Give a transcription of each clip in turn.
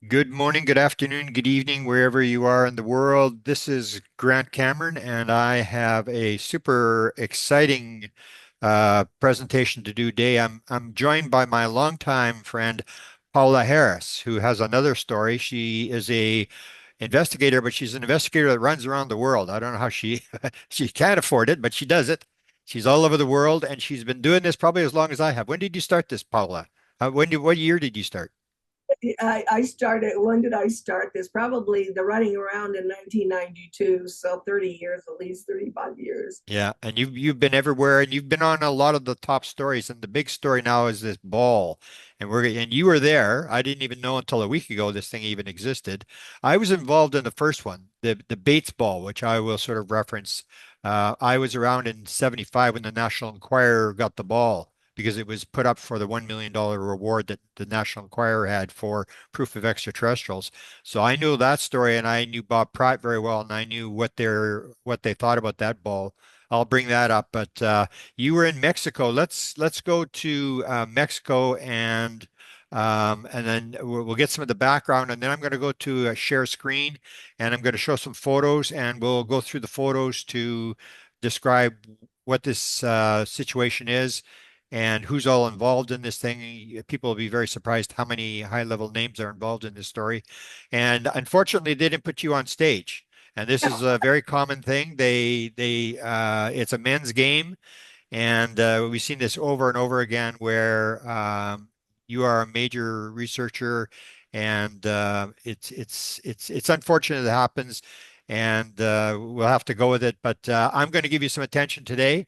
Good morning, good afternoon, good evening, wherever you are in the world. This is Grant Cameron, and I have a super exciting presentation to do today. I'm joined by my longtime friend Paola Harris, who has another story. She is a investigator, but she's an investigator that runs around the world. I don't know how she she can't afford it, but she does it. She's all over the world, and she's been doing this probably as long as I have. When did you start this, Paola? What year did you start? I started, when did I start this? Probably the running around in 1992. So 30 years, at least 35 years. Yeah, and you've been everywhere, and you've been on a lot of the top stories. And the big story now is this ball, and you were there. I didn't even know until a week ago this thing even existed. I was involved in the first one, the Bates ball, which I will sort of reference. I was around in '75 when the National Enquirer got the ball because it was put up for the $1 million reward that the National Enquirer had for proof of extraterrestrials. So I knew that story, and I knew Bob Pratt very well, and I knew what they thought about that ball. I'll bring that up. But you were in Mexico. Let's go to Mexico, and then we'll get some of the background, and then I'm going to go to share screen, and I'm going to show some photos, and we'll go through the photos to describe what this situation is and who's all involved in this thing. People will be very surprised how many high-level names are involved in this story. And unfortunately, they didn't put you on stage. And this is a very common thing. It's a men's game, and we've seen this over and over again where you are a major researcher, and it's unfortunate it happens, and we'll have to go with it. But I'm going to give you some attention today.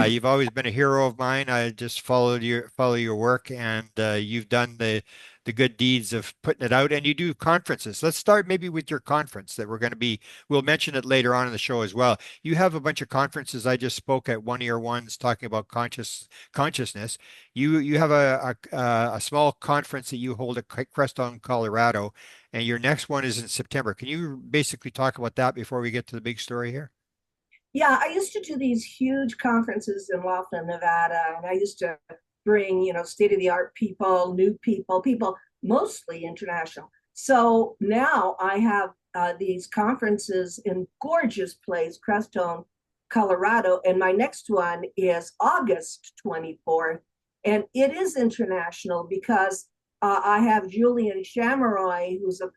You've always been a hero of mine. I just follow your work, and you've done the good deeds of putting it out. And you do conferences. Let's start maybe with your conference that we'll mention it later on in the show as well. You have a bunch of conferences. I just spoke at one of your ones talking about consciousness. You have a small conference that you hold at Crestone, Colorado, and your next one is in September. Can you basically talk about that before we get to the big story here? Yeah, I used to do these huge conferences in Laughlin, Nevada, and I used to bring, state of the art people, new people mostly international. So now I have these conferences in gorgeous place, Crestone, Colorado, and my next one is August 24th, and it is international because I have Julian Chameroy, who's a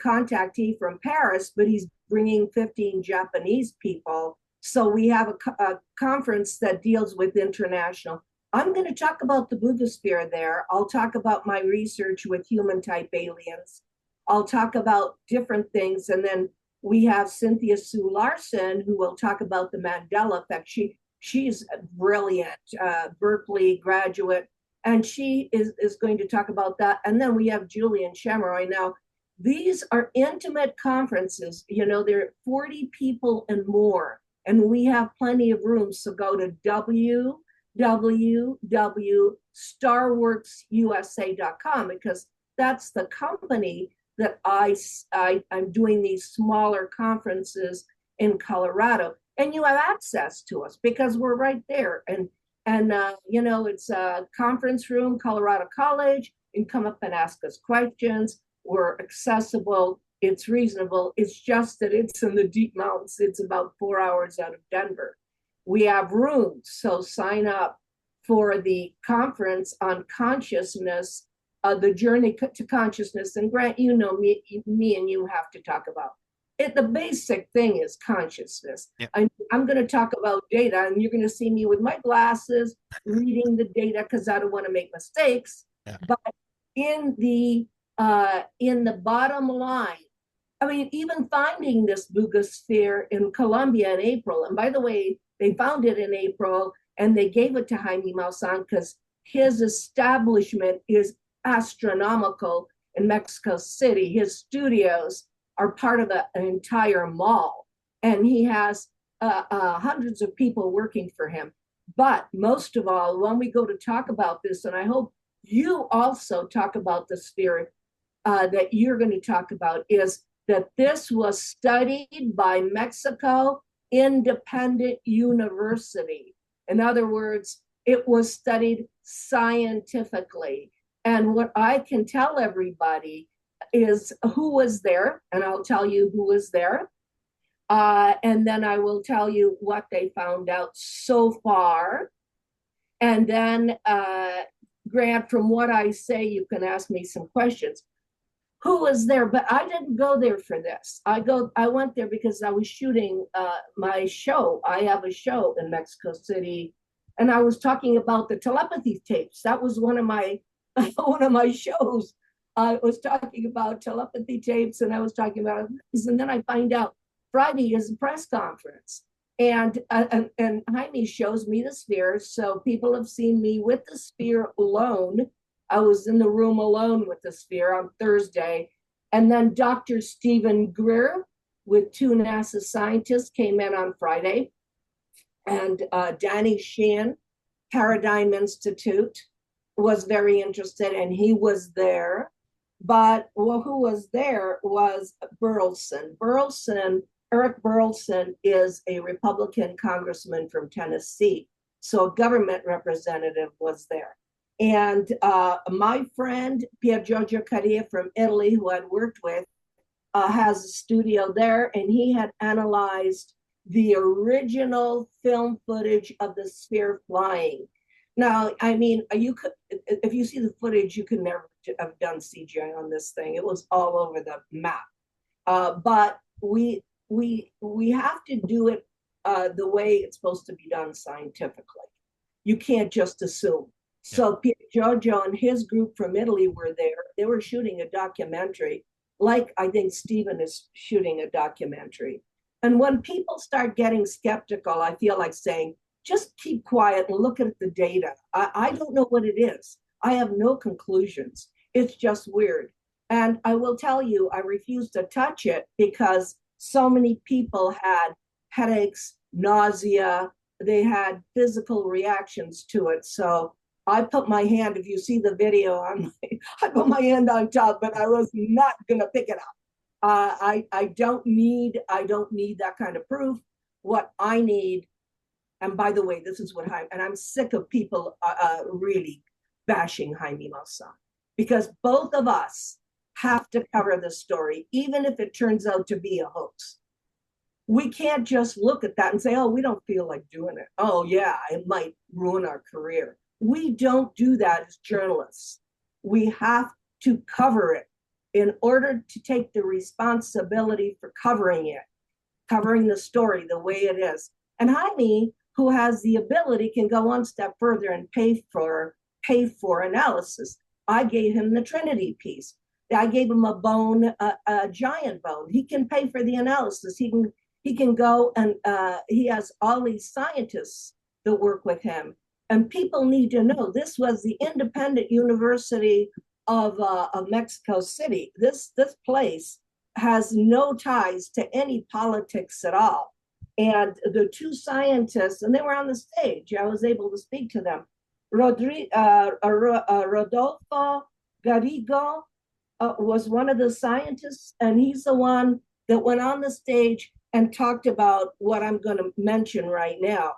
contactee from Paris, but he's bringing 15 Japanese people. So we have a conference that deals with international. I'm going to talk about the Bugosphere there. I'll talk about my research with human type aliens. I'll talk about different things. And then we have Cynthia Sue Larson, who will talk about the Mandela effect. She's brilliant, Berkeley graduate, and she is going to talk about that. And then we have Julian Chameroy. Now, these are intimate conferences. There are 40 people and more, and we have plenty of rooms. So go to www.starworksusa.com because that's the company that I'm doing these smaller conferences in Colorado. And you have access to us because we're right there. And it's a conference room, Colorado College. You can come up and ask us questions. We're accessible. It's reasonable. It's just that it's in the deep mountains. It's about 4 hours out of Denver. We have rooms, so sign up for the conference on consciousness, the journey to consciousness. And Grant, me and you have to talk about it. The basic thing is consciousness. Yeah. I'm going to talk about data, and you're going to see me with my glasses reading the data because I don't want to make mistakes. Yeah. But in the bottom line, I mean, even finding this Bugosphere in Colombia in April, and by the way, they found it in April and they gave it to Jaime Maussan because his establishment is astronomical in Mexico City. His studios are part of an entire mall, and he has hundreds of people working for him. But most of all, when we go to talk about this, and I hope you also talk about the sphere that you're going to talk about, is that this was studied by Mexico Independent University. In other words, it was studied scientifically. And what I can tell everybody is who was there, and I'll tell you who was there. And then I will tell you what they found out so far. And then, Grant, from what I say, you can ask me some questions. Who was there? But I didn't go there for this. I went there because I was shooting my show. I have a show in Mexico City, and I was talking about the telepathy tapes. That was one of my one of my shows. I was talking about telepathy tapes, and I was talking about this, and then I find out Friday is a press conference, and Jaime shows me the sphere, so people have seen me with the sphere alone. I was in the room alone with the sphere on Thursday. And then Dr. Stephen Greer with two NASA scientists came in on Friday. And Danny Sheehan, Paradigm Institute, was very interested, and he was there. But well, who was there was Burlison. Eric Burlison is a Republican congressman from Tennessee. So a government representative was there. And my friend Pier Giorgio Carria from Italy, who I'd worked with, has a studio there, and he had analyzed the original film footage of the sphere flying. Now, I mean, you could, if you see the footage, you could never have done CGI on this thing. It was all over the map. But we have to do it the way it's supposed to be done scientifically. You can't just assume. So Pier Giorgio and his group from Italy were there. They were shooting a documentary, like I think Stephen is shooting a documentary. And when people start getting skeptical, I feel like saying, just keep quiet and look at the data. I don't know what it is. I have no conclusions. It's just weird. And I will tell you, I refused to touch it because so many people had headaches, nausea, they had physical reactions to it. So I put my hand, if you see the video, I put my hand on top, but I was not going to pick it up. I don't need that kind of proof. What I need, and by the way, this is what and I'm sick of people really bashing Jaime Maussan, because both of us have to cover the story, even if it turns out to be a hoax. We can't just look at that and say, oh, we don't feel like doing it. Oh, yeah, it might ruin our career. We don't do that as journalists. We have to cover it in order to take the responsibility for covering it, covering the story the way it is. And Jaime, who has the ability, can go one step further and pay for analysis. I gave him the Trinity piece. I gave him a bone, a giant bone. He can pay for the analysis. He can go, and he has all these scientists that work with him. And people need to know this was the independent university of Mexico City. This place has no ties to any politics at all. And the two scientists, and they were on the stage, I was able to speak to them. Rodolfo Garrigo was one of the scientists, and he's the one that went on the stage and talked about what I'm going to mention right now.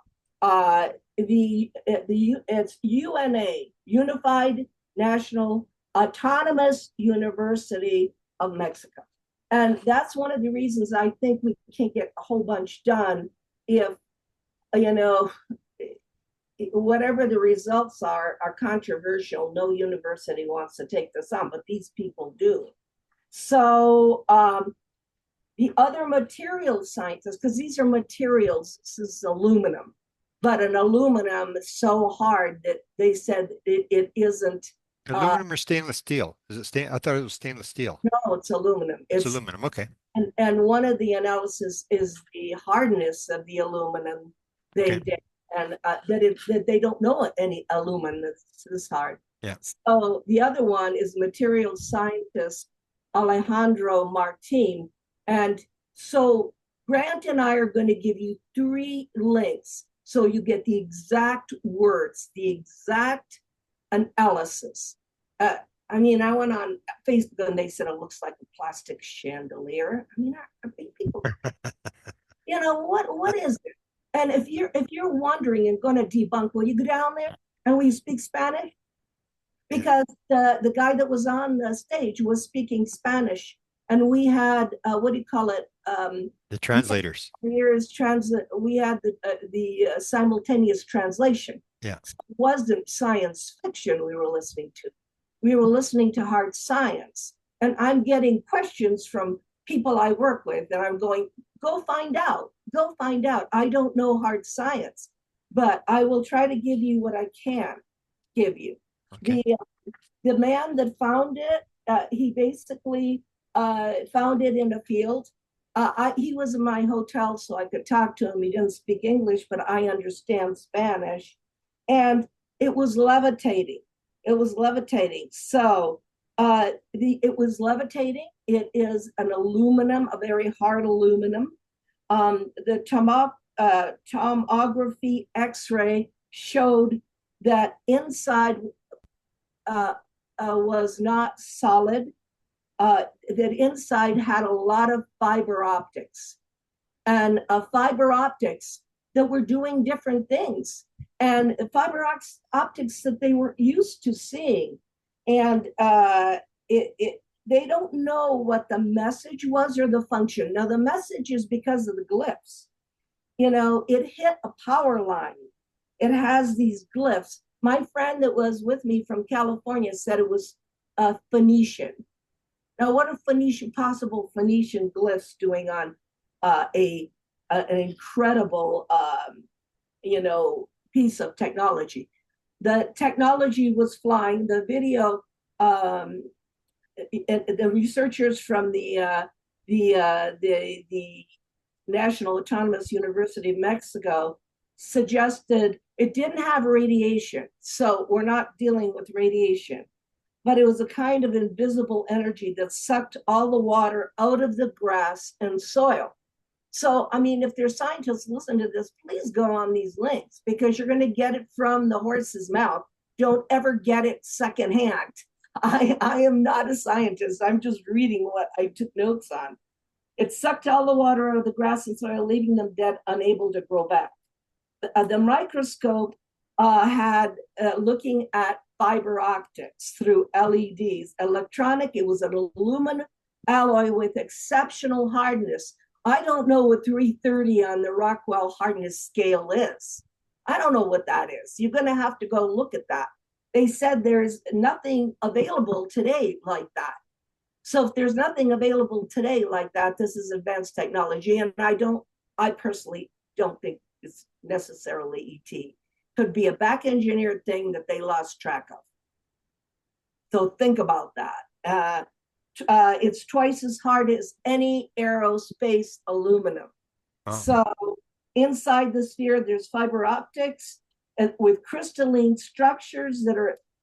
It's UNA, Unified National Autonomous University of Mexico. And that's one of the reasons I think we can't get a whole bunch done if, whatever the results are controversial. No university wants to take this on, but these people do. So the other material scientists, because these are materials, this is aluminum, but an aluminum is so hard that they said it isn't. Aluminum or stainless steel? Is it I thought it was stainless steel. No, it's aluminum. It's aluminum. Okay. And one of the analysis is the hardness of the aluminum they did, and that they don't know any aluminum that's this hard. Yeah. So the other one is material scientist Alejandro Martin. And so Grant and I are going to give you 3 links so you get the exact words, the exact analysis. I mean, I went on Facebook and they said it looks like a plastic chandelier. I mean, I think people, what is it? And if you're wondering and going to debunk, will you go down there and will you speak Spanish? Yeah. because the guy that was on the stage was speaking Spanish, and we had what do you call it? The We translators. we had the simultaneous translation. Yeah. So it wasn't science fiction we were listening to. We were listening to hard science. And I'm getting questions from people I work with, and I'm going, go find out. Go find out. I don't know hard science, but I will try to give you what I can give you. Okay. The man that found it, he basically found it in a field. He was in my hotel, so I could talk to him. He didn't speak English, but I understand Spanish. And it was levitating. It was levitating. So it was levitating. It is an aluminum, a very hard aluminum. The tomography X-ray showed that inside uh, was not solid, that inside had a lot of fiber optics and fiber optics that were doing different things and optics that they were used to seeing. And they don't know what the message was or the function. Now, the message is because of the glyphs. It hit a power line. It has these glyphs. My friend that was with me from California said it was Phoenician. Now, what are possible Phoenician glyphs doing on an incredible, piece of technology? The technology was flying. The video, the researchers from the National Autonomous University of Mexico suggested it didn't have radiation, so we're not dealing with radiation, but it was a kind of invisible energy that sucked all the water out of the grass and soil. So, I mean, if there's scientists listen to this, please go on these links because you're going to get it from the horse's mouth. Don't ever get it secondhand. I am not a scientist. I'm just reading what I took notes on. It sucked all the water out of the grass and soil, leaving them dead, unable to grow back. The microscope had looking at fiber optics through LEDs. Electronic, it was an aluminum alloy with exceptional hardness. I don't know what 330 on the Rockwell hardness scale is. I don't know what that is. You're going to have to go look at that. They said there's nothing available today like that. So if there's nothing available today like that, this is advanced technology. And I personally don't think it's necessarily ET. Could be a back engineered thing that they lost track of. So think about that. It's twice as hard as any aerospace aluminum. Oh. So inside the sphere, there's fiber optics with crystalline structures that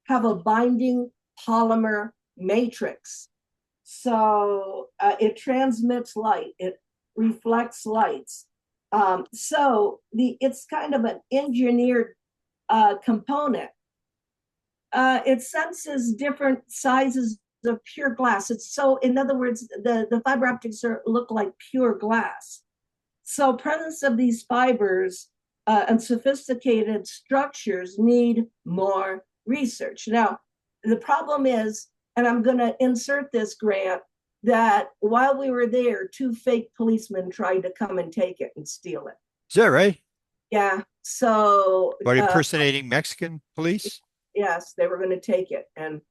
have a binding polymer matrix. So it transmits light, it reflects lights. So it's kind of an engineered component. It senses different sizes of pure glass. In other words, the fiber optics look like pure glass. So presence of these fibers and sophisticated structures need more research. Now, the problem is, and I'm going to insert this, Grant, that while we were there, 2 fake policemen tried to come and take it and steal it. Is that right? Yeah. So, but impersonating Mexican police? Yes, they were going to take it, and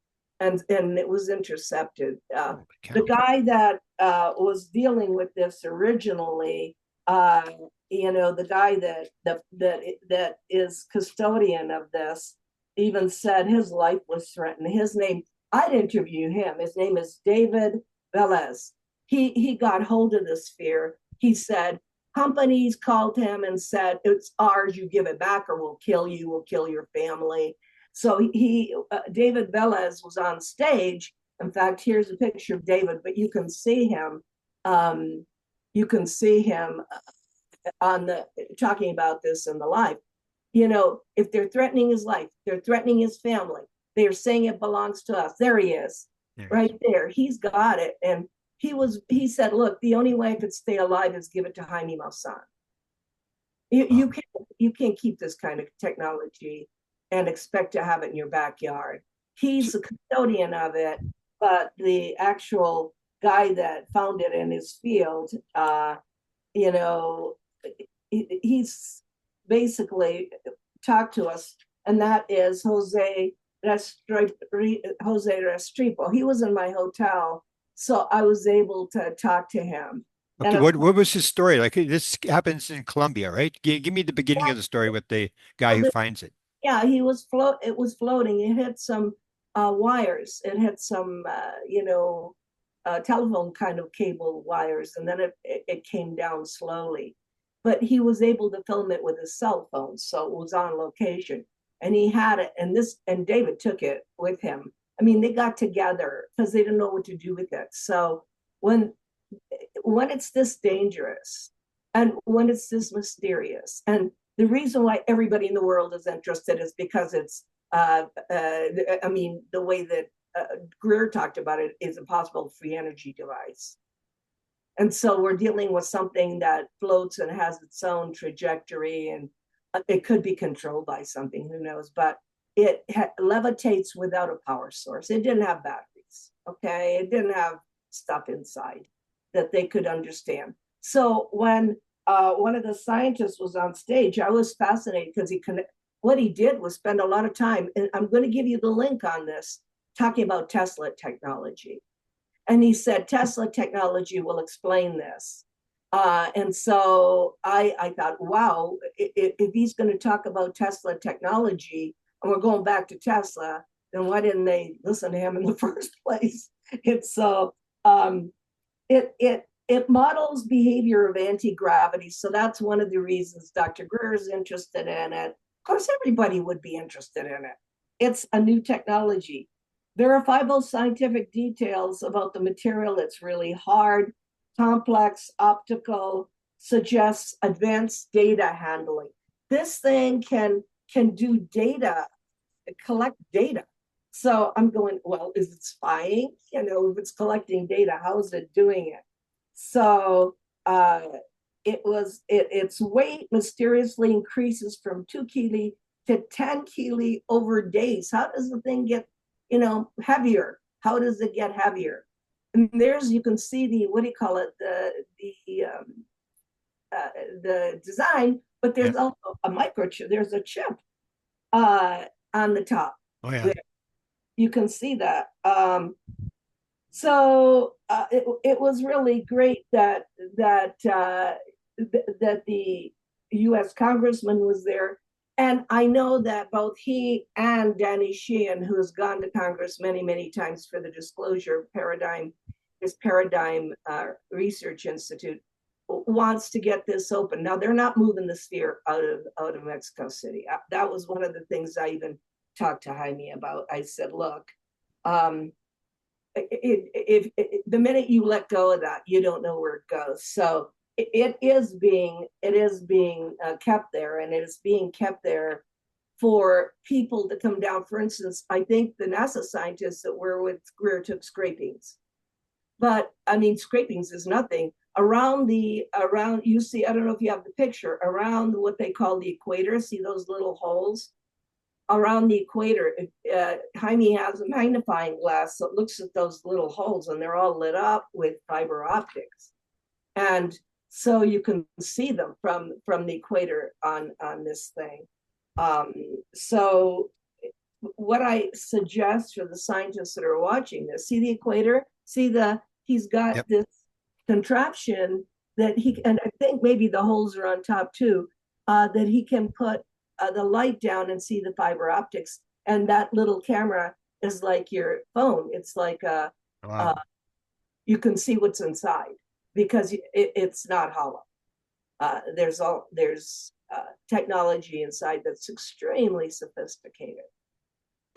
it was intercepted. The guy that was dealing with this originally, the guy that is custodian of this, even said his life was threatened. His name, I'd interview him. His name is David Velez. He got hold of the sphere. He said companies called him and said, "It's ours. You give it back, or we'll kill you. We'll kill your family." So David Velez was on stage. In fact, here's a picture of David, but you can see him. You can see him on talking about this in the live. If they're threatening his life, they're threatening his family. They're saying it belongs to us. There he is, right there. He's got it, and he said, "Look, the only way I could stay alive is give it to Jaime Maussan. You can't keep this kind of technology and expect to have it in your backyard." He's the custodian of it, but the actual guy that found it in his field, you know, he's basically talked to us, and that is Jose Restrepo. He was in my hotel, so I was able to talk to him. Okay, And of what course, was his story? Like this happens in Colombia, right? Give me the beginning of the story with the guy who finds it. yeah, it was floating. It hit some wires. It hit some telephone kind of cable wires, and then it came down slowly. But he was able to film it with his cell phone, so it was on location. And he had it, and David took it with him. I mean, they got together because they didn't know what to do with it. So when when it's this dangerous and when it's this mysterious, and the reason why everybody in the world is interested is because it's I mean, the way that Greer talked about it is a possible free energy device. And so we're dealing with something that floats and has its own trajectory, and it could be controlled by something, who knows, but it levitates without a power source. It didn't have batteries, okay? It didn't have stuff inside that they could understand. So when one of the scientists was on stage, I was fascinated because what he did was spend a lot of time, and I'm going to give you the link on this, talking about Tesla technology. And he said, Tesla technology will explain this. And so I thought, wow, if he's going to talk about Tesla technology, and we're going back to Tesla, then why didn't they listen to him in the first place? It's so it models behavior of anti-gravity. So that's one of the reasons Dr. Greer is interested in it. Of course, everybody would be interested in it. It's a new technology. Verifiable scientific details about the material. It's really hard, complex, optical, suggests advanced data handling. This thing can do data, collect data. So I'm going, well, is it spying? You know, if it's collecting data, how is it doing it? So its weight mysteriously increases from 2 kilo to 10 kilo over days. How does the thing get, heavier? How does it get heavier? And there's, you can see the, what do you call it, the design, but Yeah. there's also a microchip. There's a chip on the top. Oh yeah. There. You can see that. So it was really great that the U.S. congressman was there, and I know that both he and Danny Sheehan, who has gone to Congress many times for the disclosure paradigm, his Paradigm Research Institute, wants to get this open. Now they're not moving the sphere out of Mexico City. That was one of the things I even talked to Jaime about. I said, look. If the minute you let go of that, you don't know where it goes. So it is being kept there, and it is being kept there for people to come down. For instance, I think the NASA scientists that were with Greer took scrapings, but I mean, scrapings is nothing around you see, I don't know if you have the picture, around what they call the equator. See those little holes around the equator? Jaime has a magnifying glass that looks at those little holes, and they're all lit up with fiber optics, and so you can see them from the equator on this thing. So what I suggest for the scientists that are watching this, see the equator, he's got Yep. this contraption that and I think maybe the holes are on top too, that he can put the light down and see the fiber optics. And that little camera is like your phone. It's like Wow. you can see what's inside because it's not hollow. There's technology inside that's extremely sophisticated.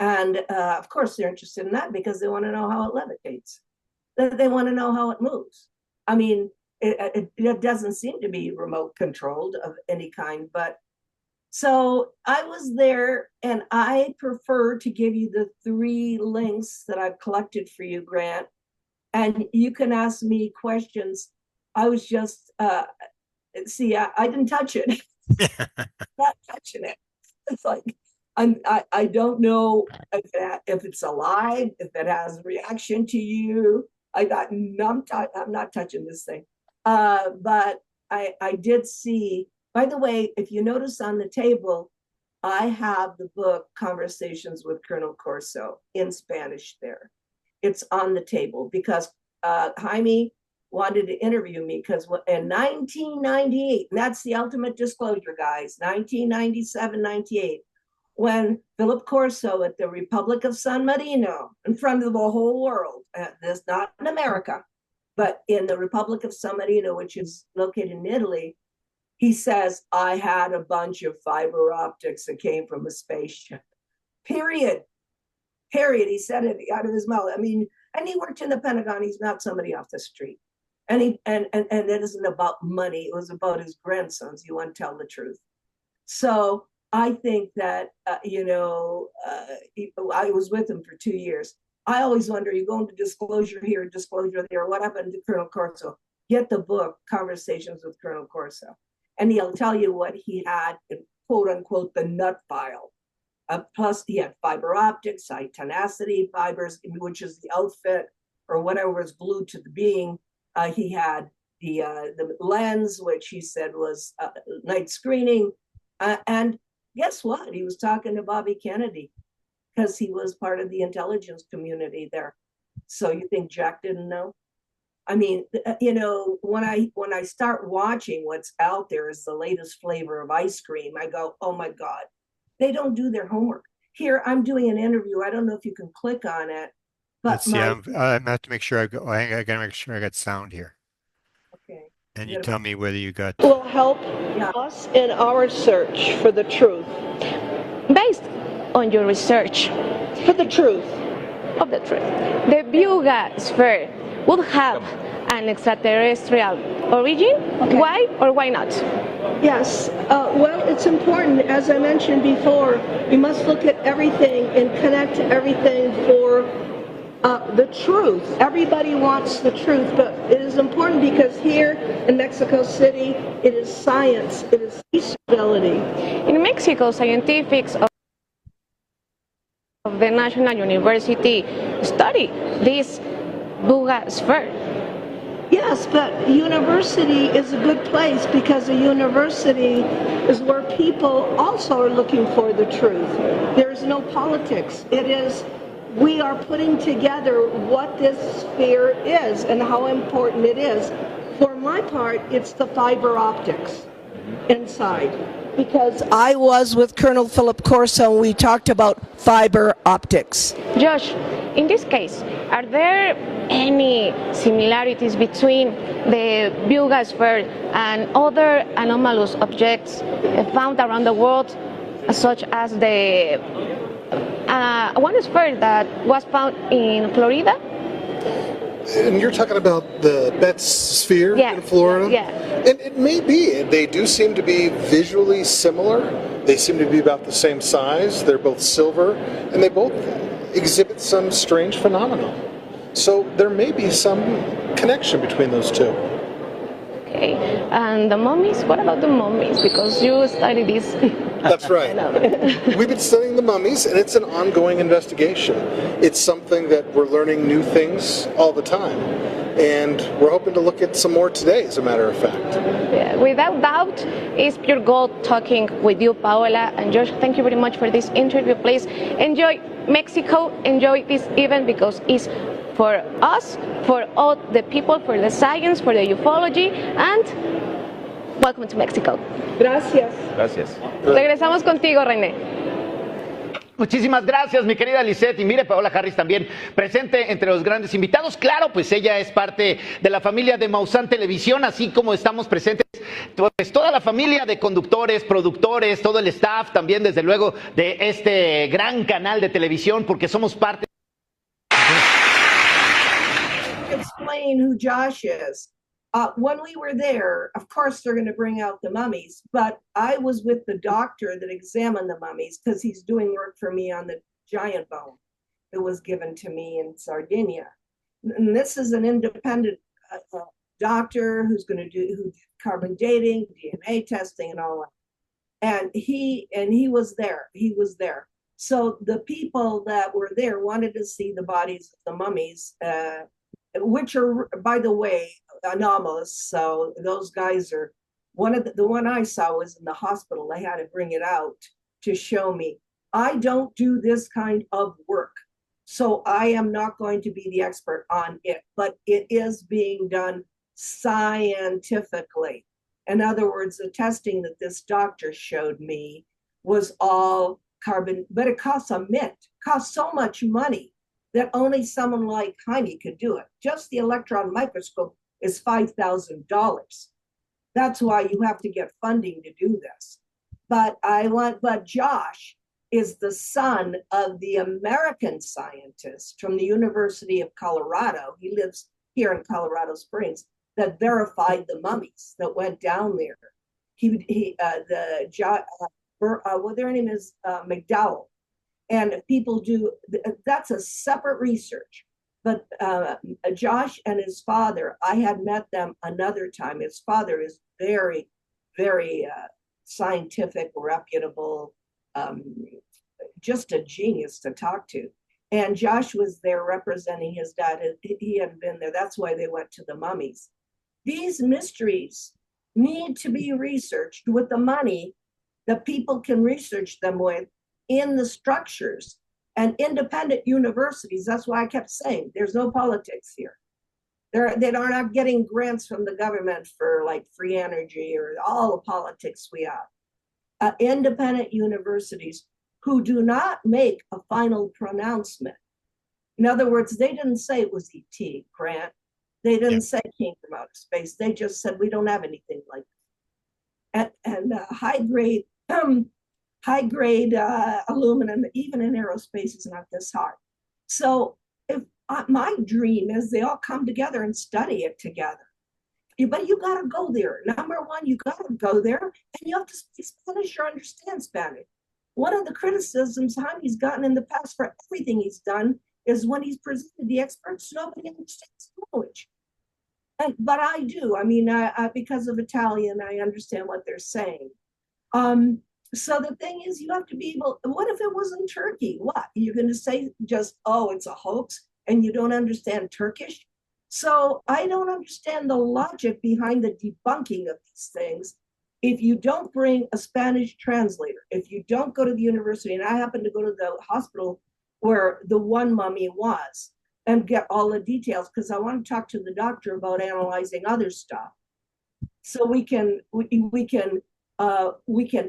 And of course, they're interested in that because they want to know how it levitates. They want to know how it moves. I mean, it doesn't seem to be remote controlled of any kind, but so I was there, and I prefer to give you the 3 links that I've collected for you, Grant, and you can ask me questions. I was just, see, I didn't touch it. Not touching it. It's like, I don't know if it's alive, if it has a reaction to you. I got no, I'm not touching this thing. But I did see, by the way, if you notice on the table, I have the book Conversations with Colonel Corso in Spanish there. It's on the table because Jaime wanted to interview me because in 1998, and that's the ultimate disclosure, guys, 1997, 98, when Philip Corso at the Republic of San Marino, in front of the whole world, this not in America, but in the Republic of San Marino, which is located in Italy, he says, I had a bunch of fiber optics that came from a spaceship. Period. Period. He said it out of his mouth. I mean, and he worked in the Pentagon. He's not somebody off the street. And it isn't about money. It was about his grandsons. You want to tell the truth. So I think that, I was with him for 2 years. I always wonder, you go into disclosure here, disclosure there. What happened to Colonel Corso? Get the book, Conversations with Colonel Corso. And he'll tell you what he had in, quote unquote, the nut file. Plus, he had fiber optics, high tenacity fibers, which is the outfit or whatever was glued to the being. He had the lens, which he said was night screening. And guess what? He was talking to Bobby Kennedy because he was part of the intelligence community there. So you think Jack didn't know? I mean, when I start watching what's out there is the latest flavor of ice cream, I go, oh my God, they don't do their homework. Here, I'm doing an interview. I don't know if you can click on it, but Let's see. I'm have to make sure I gotta make sure I got sound here. Okay. And you tell me whether you got. Will help us in our search for the truth. Based on your research For the truth. of the truth, the Buga sphere would have an extraterrestrial origin. Okay. Why or why not? Yes. Well, it's important. As I mentioned before, we must look at everything and connect everything for the truth. Everybody wants the truth, but it is important because here in Mexico City, it is science, it is feasibility. In Mexico, scientists of the National University study this Buga sphere. Yes, but university is a good place because a university is where people also are looking for the truth. There's no politics. It is, we are putting together what this sphere is and how important it is. For my part, it's the fiber optics inside. Because I was with Colonel Philip Corso and we talked about fiber optics. Josh, in this case, are there any similarities between the Buga sphere and other anomalous objects found around the world, such as the one sphere that was found in Florida? And you're talking about the Betts sphere in Florida? Yeah. And it may be. They do seem to be visually similar. They seem to be about the same size. They're both silver, and they both exhibit some strange phenomena. So there may be some connection between those two. Okay. And the mummies? What about the mummies? Because you study this. That's right. We've been studying the mummies, and it's an ongoing investigation. It's something that we're learning new things all the time. And we're hoping to look at some more today, as a matter of fact. Yeah, without doubt, it's pure gold talking with you, Paola. And Josh, thank you very much for this interview. Please enjoy Mexico, enjoy this event because it's for us, for all the people, for the science, for the ufology, and welcome to Mexico. Gracias. Gracias. Regresamos contigo, René. Muchísimas gracias, mi querida Lisette. Y mire, Paola Harris también presente entre los grandes invitados. Claro, pues ella es parte de la familia de Maussan Televisión, así como estamos presentes pues toda la familia de conductores, productores, todo el staff, también desde luego de este gran canal de televisión, porque somos parte. Explain who Josh is. When we were there, of course, they're going to bring out the mummies, but I was with the doctor that examined the mummies because he's doing work for me on the giant bone that was given to me in Sardinia. And this is an independent doctor who's going to do carbon dating, DNA testing, and all that. And he was there. He was there. So the people that were there wanted to see the bodies of the mummies, which are, by the way, anomalous. So those guys are the one I saw was in the hospital. They had to bring it out to show me. I don't do this kind of work, so I am not going to be the expert on it, but it is being done scientifically. In other words, the testing that this doctor showed me was all carbon, but it costs a mint, costs so much money that only someone like Jaime could do it. Just the electron microscope is $5,000. That's why you have to get funding to do this. But Josh is the son of the American scientist from the University of Colorado. He lives here in Colorado Springs, that verified the mummies that went down there. Well, their name is McDowell, and people do that's a separate research. But Josh and his father, I had met them another time. His father is very, very scientific, reputable, just a genius to talk to. And Josh was there representing his dad. He hadn't been there. That's why they went to the mummies. These mysteries need to be researched with the money that people can research them with in the structures and independent universities. That's why I kept saying there's no politics here. They are not getting grants from the government for like free energy or all the politics we have. Independent universities who do not make a final pronouncement. In other words, they didn't say it was ET, Grant. They didn't say it came from outer space. They just said we don't have anything like that. And high grade aluminum, even in aerospace, is not this hard. So if my dream is they all come together and study it together. But you got to go there. Number one, you got to go there, and you have to speak Spanish or understand Spanish. One of the criticisms Jaime's gotten in the past for everything he's done is when he's presented the experts, nobody understands language. But I do. I mean, because of Italian, I understand what they're saying. So the thing is, you have to be able, what if it was in Turkey? What? You're going to say just, oh, it's a hoax, and you don't understand Turkish? So I don't understand the logic behind the debunking of these things. If you don't bring a Spanish translator, if you don't go to the university, and I happen to go to the hospital where the one mummy was and get all the details, because I want to talk to the doctor about analyzing other stuff. So we can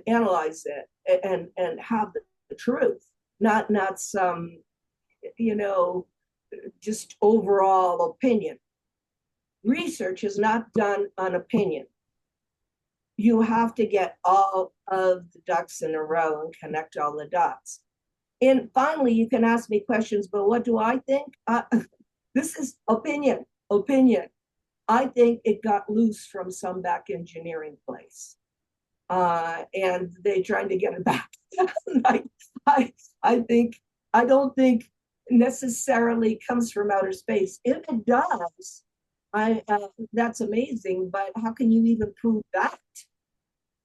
analyze it and have the truth, not some, just overall opinion. Research is not done on opinion. You have to get all of the ducks in a row and connect all the dots. And finally, you can ask me questions, but what do I think? This is opinion. I think it got loose from some back engineering place. And they trying to get it back. I don't think necessarily comes from outer space. If it does, that's amazing, but how can you even prove that?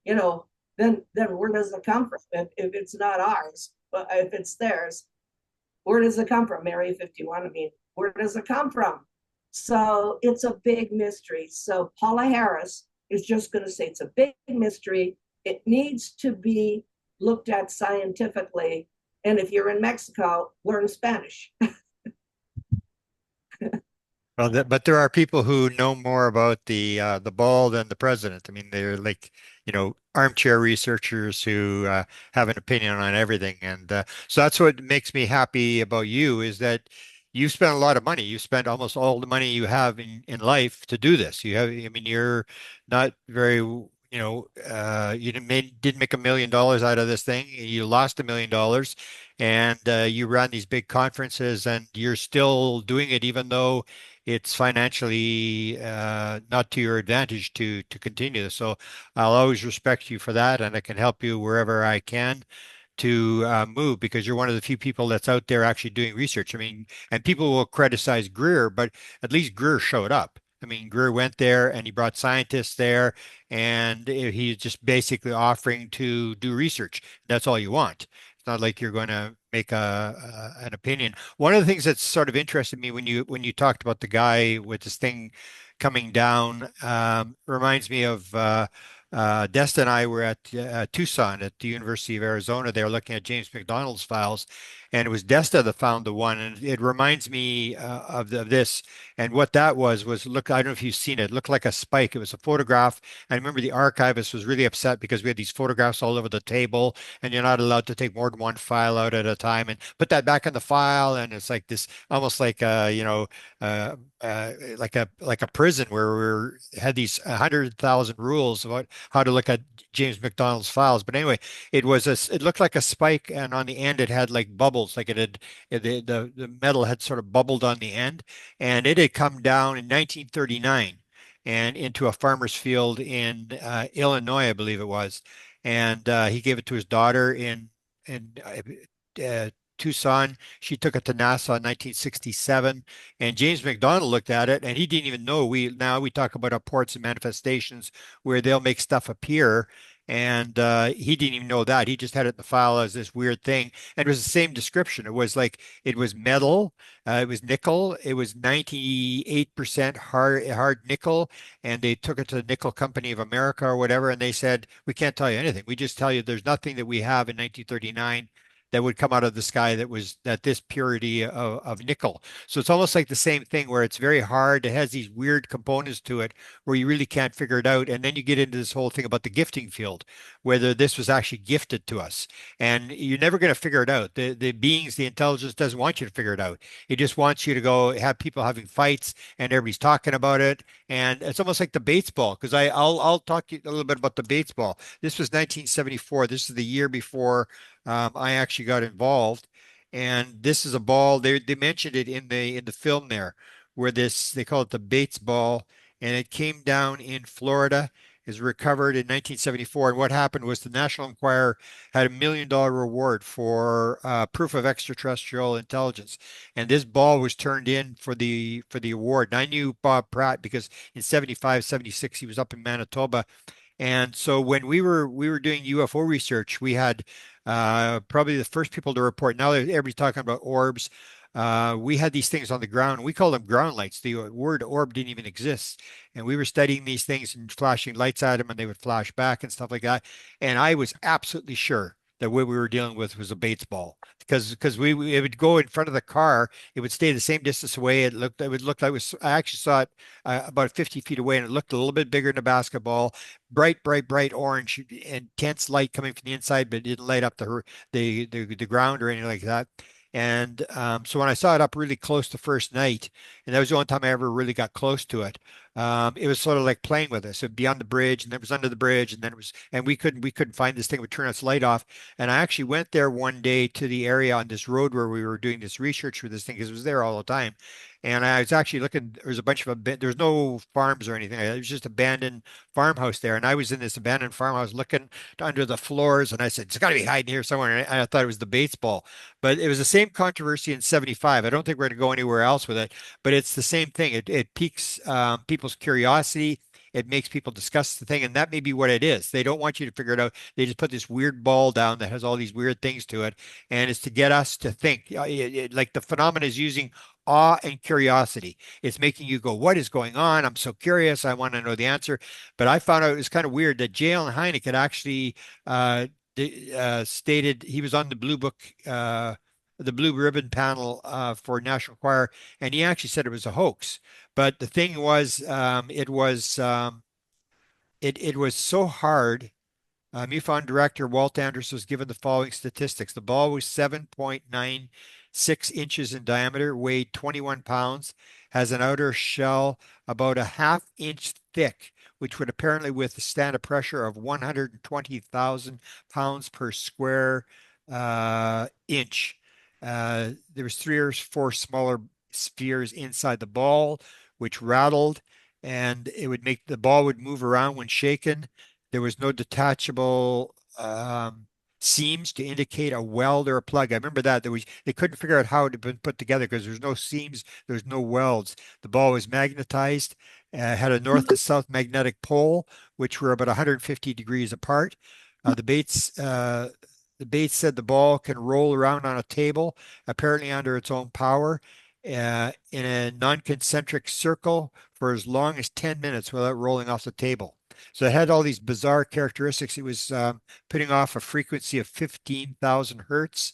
Then where does it come from? If it's not ours, but if it's theirs, where does it come from? Area 51, I mean, where does it come from? So it's a big mystery. So Paola Harris is just going to say it's a big mystery. It needs to be looked at scientifically. And if you're in Mexico, learn Spanish. Well, but there are people who know more about the ball than the president. I mean, they're like, armchair researchers who have an opinion on everything. And so that's what makes me happy about you is that you spent a lot of money. You spent almost all the money you have in life to do this. I mean, you're not very, you didn't make $1 million out of this thing. You lost $1 million, and you ran these big conferences, and you're still doing it, even though it's financially not to your advantage to continue this. So I'll always respect you for that, and I can help you wherever I can to move because you're one of the few people that's out there actually doing research. I mean, and people will criticize Greer, but at least Greer showed up. I mean, Greer went there and he brought scientists there, and he's just basically offering to do research. That's all you want. It's not like you're going to make an opinion. One of the things that's sort of interested me when you talked about the guy with this thing coming down reminds me of Desta and I were at Tucson at the University of Arizona. They were looking at James McDonald's files, and it was Desta that found the one. And it reminds me of this. And what that was look. I don't know if you've seen it. It looked like a spike. It was a photograph. I remember the archivist was really upset because we had these photographs all over the table, and you're not allowed to take more than one file out at a time and put that back in the file. And it's like this, almost like like a prison where we had these 100,000 rules about how to look at James McDonald's files. But anyway, it looked like a spike, and on the end it had like bubbles, like the metal had sort of bubbled on the end, and it had come down in 1939 and into a farmer's field in Illinois, I believe it was, and he gave it to his daughter in Tucson. She took it to NASA in 1967, and James McDonald looked at it, and he didn't even know. Now we talk about reports and manifestations where they'll make stuff appear, and he didn't even know that. He just had it in the file as this weird thing, and it was the same description. It was like it was metal, it was nickel, it was 98% hard nickel, and they took it to the Nickel Company of America or whatever, and they said, "We can't tell you anything. We just tell you there's nothing that we have in 1939." That would come out of the sky that was that this purity of nickel. So it's almost like the same thing where it's very hard. It has these weird components to it where you really can't figure it out. And then you get into this whole thing about the gifting field, whether this was actually gifted to us. And you're never going to figure it out. The beings, the intelligence doesn't want you to figure it out. It just wants you to go have people having fights and everybody's talking about it. And it's almost like the Bates ball, because I'll talk to you a little bit about the Bates ball. This was 1974. This is the year before I actually got involved, and this is a ball. They mentioned it in the film there, where they call it the Bates ball, and it came down in Florida, is recovered in 1974. And what happened was the National Enquirer had $1 million reward for proof of extraterrestrial intelligence, and this ball was turned in for the award. And I knew Bob Pratt because in 75, 76 he was up in Manitoba. And so when we were doing UFO research, we had probably the first people to report. Now everybody's talking about orbs. We had these things on the ground. We call them ground lights. The word orb didn't even exist. And we were studying these things and flashing lights at them, and they would flash back and stuff like that. And I was absolutely sure that what we were dealing with was a Bates ball because it would go in front of the car. It would stay the same distance away. It would look like I actually saw it about 50 feet away, and it looked a little bit bigger than a basketball. Bright orange, intense light coming from the inside, but it didn't light up the ground or anything like that. And so when I saw it up really close the first night, and that was the only time I ever really got close to it, it was sort of like playing with us. It'd be on the bridge, and then it was under the bridge, and then it was, and we couldn't find this thing. It would turn its light off. And I actually went there one day to the area on this road where we were doing this research for this thing because it was there all the time. And I was actually looking. There was a bunch of there's no farms or anything. It was just abandoned farmhouse there. And I was in this abandoned farmhouse looking under the floors, and I said, "It's got to be hiding here somewhere." And I thought it was the Bates ball, but it was the same controversy in '75. I don't think we're going to go anywhere else with it, but it's the same thing. It piques people's curiosity. It makes people discuss the thing, and that may be what it is. They don't want you to figure it out. They just put this weird ball down that has all these weird things to it, and it's to get us to think. Like the phenomena is using awe and curiosity. It's making you go, "What is going on? I'm so curious. I want to know the answer." But I found out it was kind of weird that J. Allen Hynek had actually stated he was on the Blue Book. The Blue Ribbon panel for National Enquirer, and he actually said it was a hoax. But the thing was, it was so hard. MUFON director Walt Anders was given the following statistics. The ball was 7.96 inches in diameter, weighed 21 pounds, has an outer shell about a half-inch thick, which would apparently withstand a pressure of 120,000 pounds per square inch. There was 3 or 4 smaller spheres inside the ball, which rattled, and it would make the ball would move around when shaken. There was no detachable seams to indicate a weld or a plug. I remember that they couldn't figure out how it had been put together because there's no seams, there's no welds. The ball was magnetized, had a north and south magnetic pole, which were about 150 degrees apart. The Bates the Bates said the ball can roll around on a table, apparently under its own power, in a non-concentric circle for as long as 10 minutes without rolling off the table. So it had all these bizarre characteristics. It was putting off a frequency of 15,000 hertz.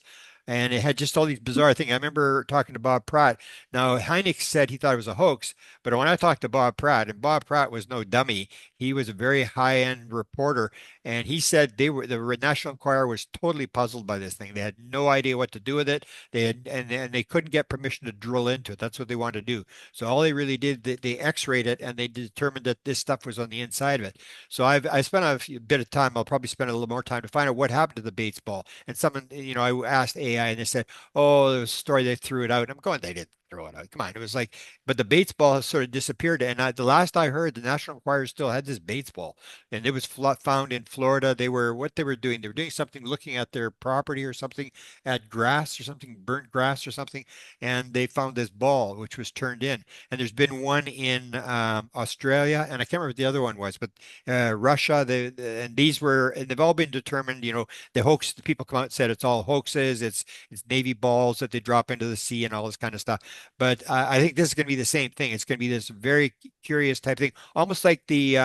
And it had just all these bizarre things. I remember talking to Bob Pratt. Now, Hynek said he thought it was a hoax, but when I talked to Bob Pratt, and Bob Pratt was no dummy, he was a very high-end reporter, and he said the National Enquirer was totally puzzled by this thing. They had no idea what to do with it. And they couldn't get permission to drill into it. That's what they wanted to do. So all they really did, they X-rayed it, and they determined that this stuff was on the inside of it. So I spent a bit of time. I'll probably spend a little more time to find out what happened to the Bates ball. And someone, I asked AI, and they said, "Oh, there was a story they threw it out." I'm going, they didn't throw it out. Come on, it was like, but the Bates ball has sort of disappeared. And the last I heard, the National Enquirer still had this Bates ball, and it was found in Florida. What they were doing, they were doing something, looking at their property or something, at grass or something, burnt grass or something, and they found this ball which was turned in. And there's been one in Australia, and I can't remember what the other one was, but Russia. And they've all been determined. The hoax. The people come out and said it's all hoaxes. It's Navy balls that they drop into the sea and all this kind of stuff. But I think this is going to be the same thing. It's going to be this very curious type thing, almost like the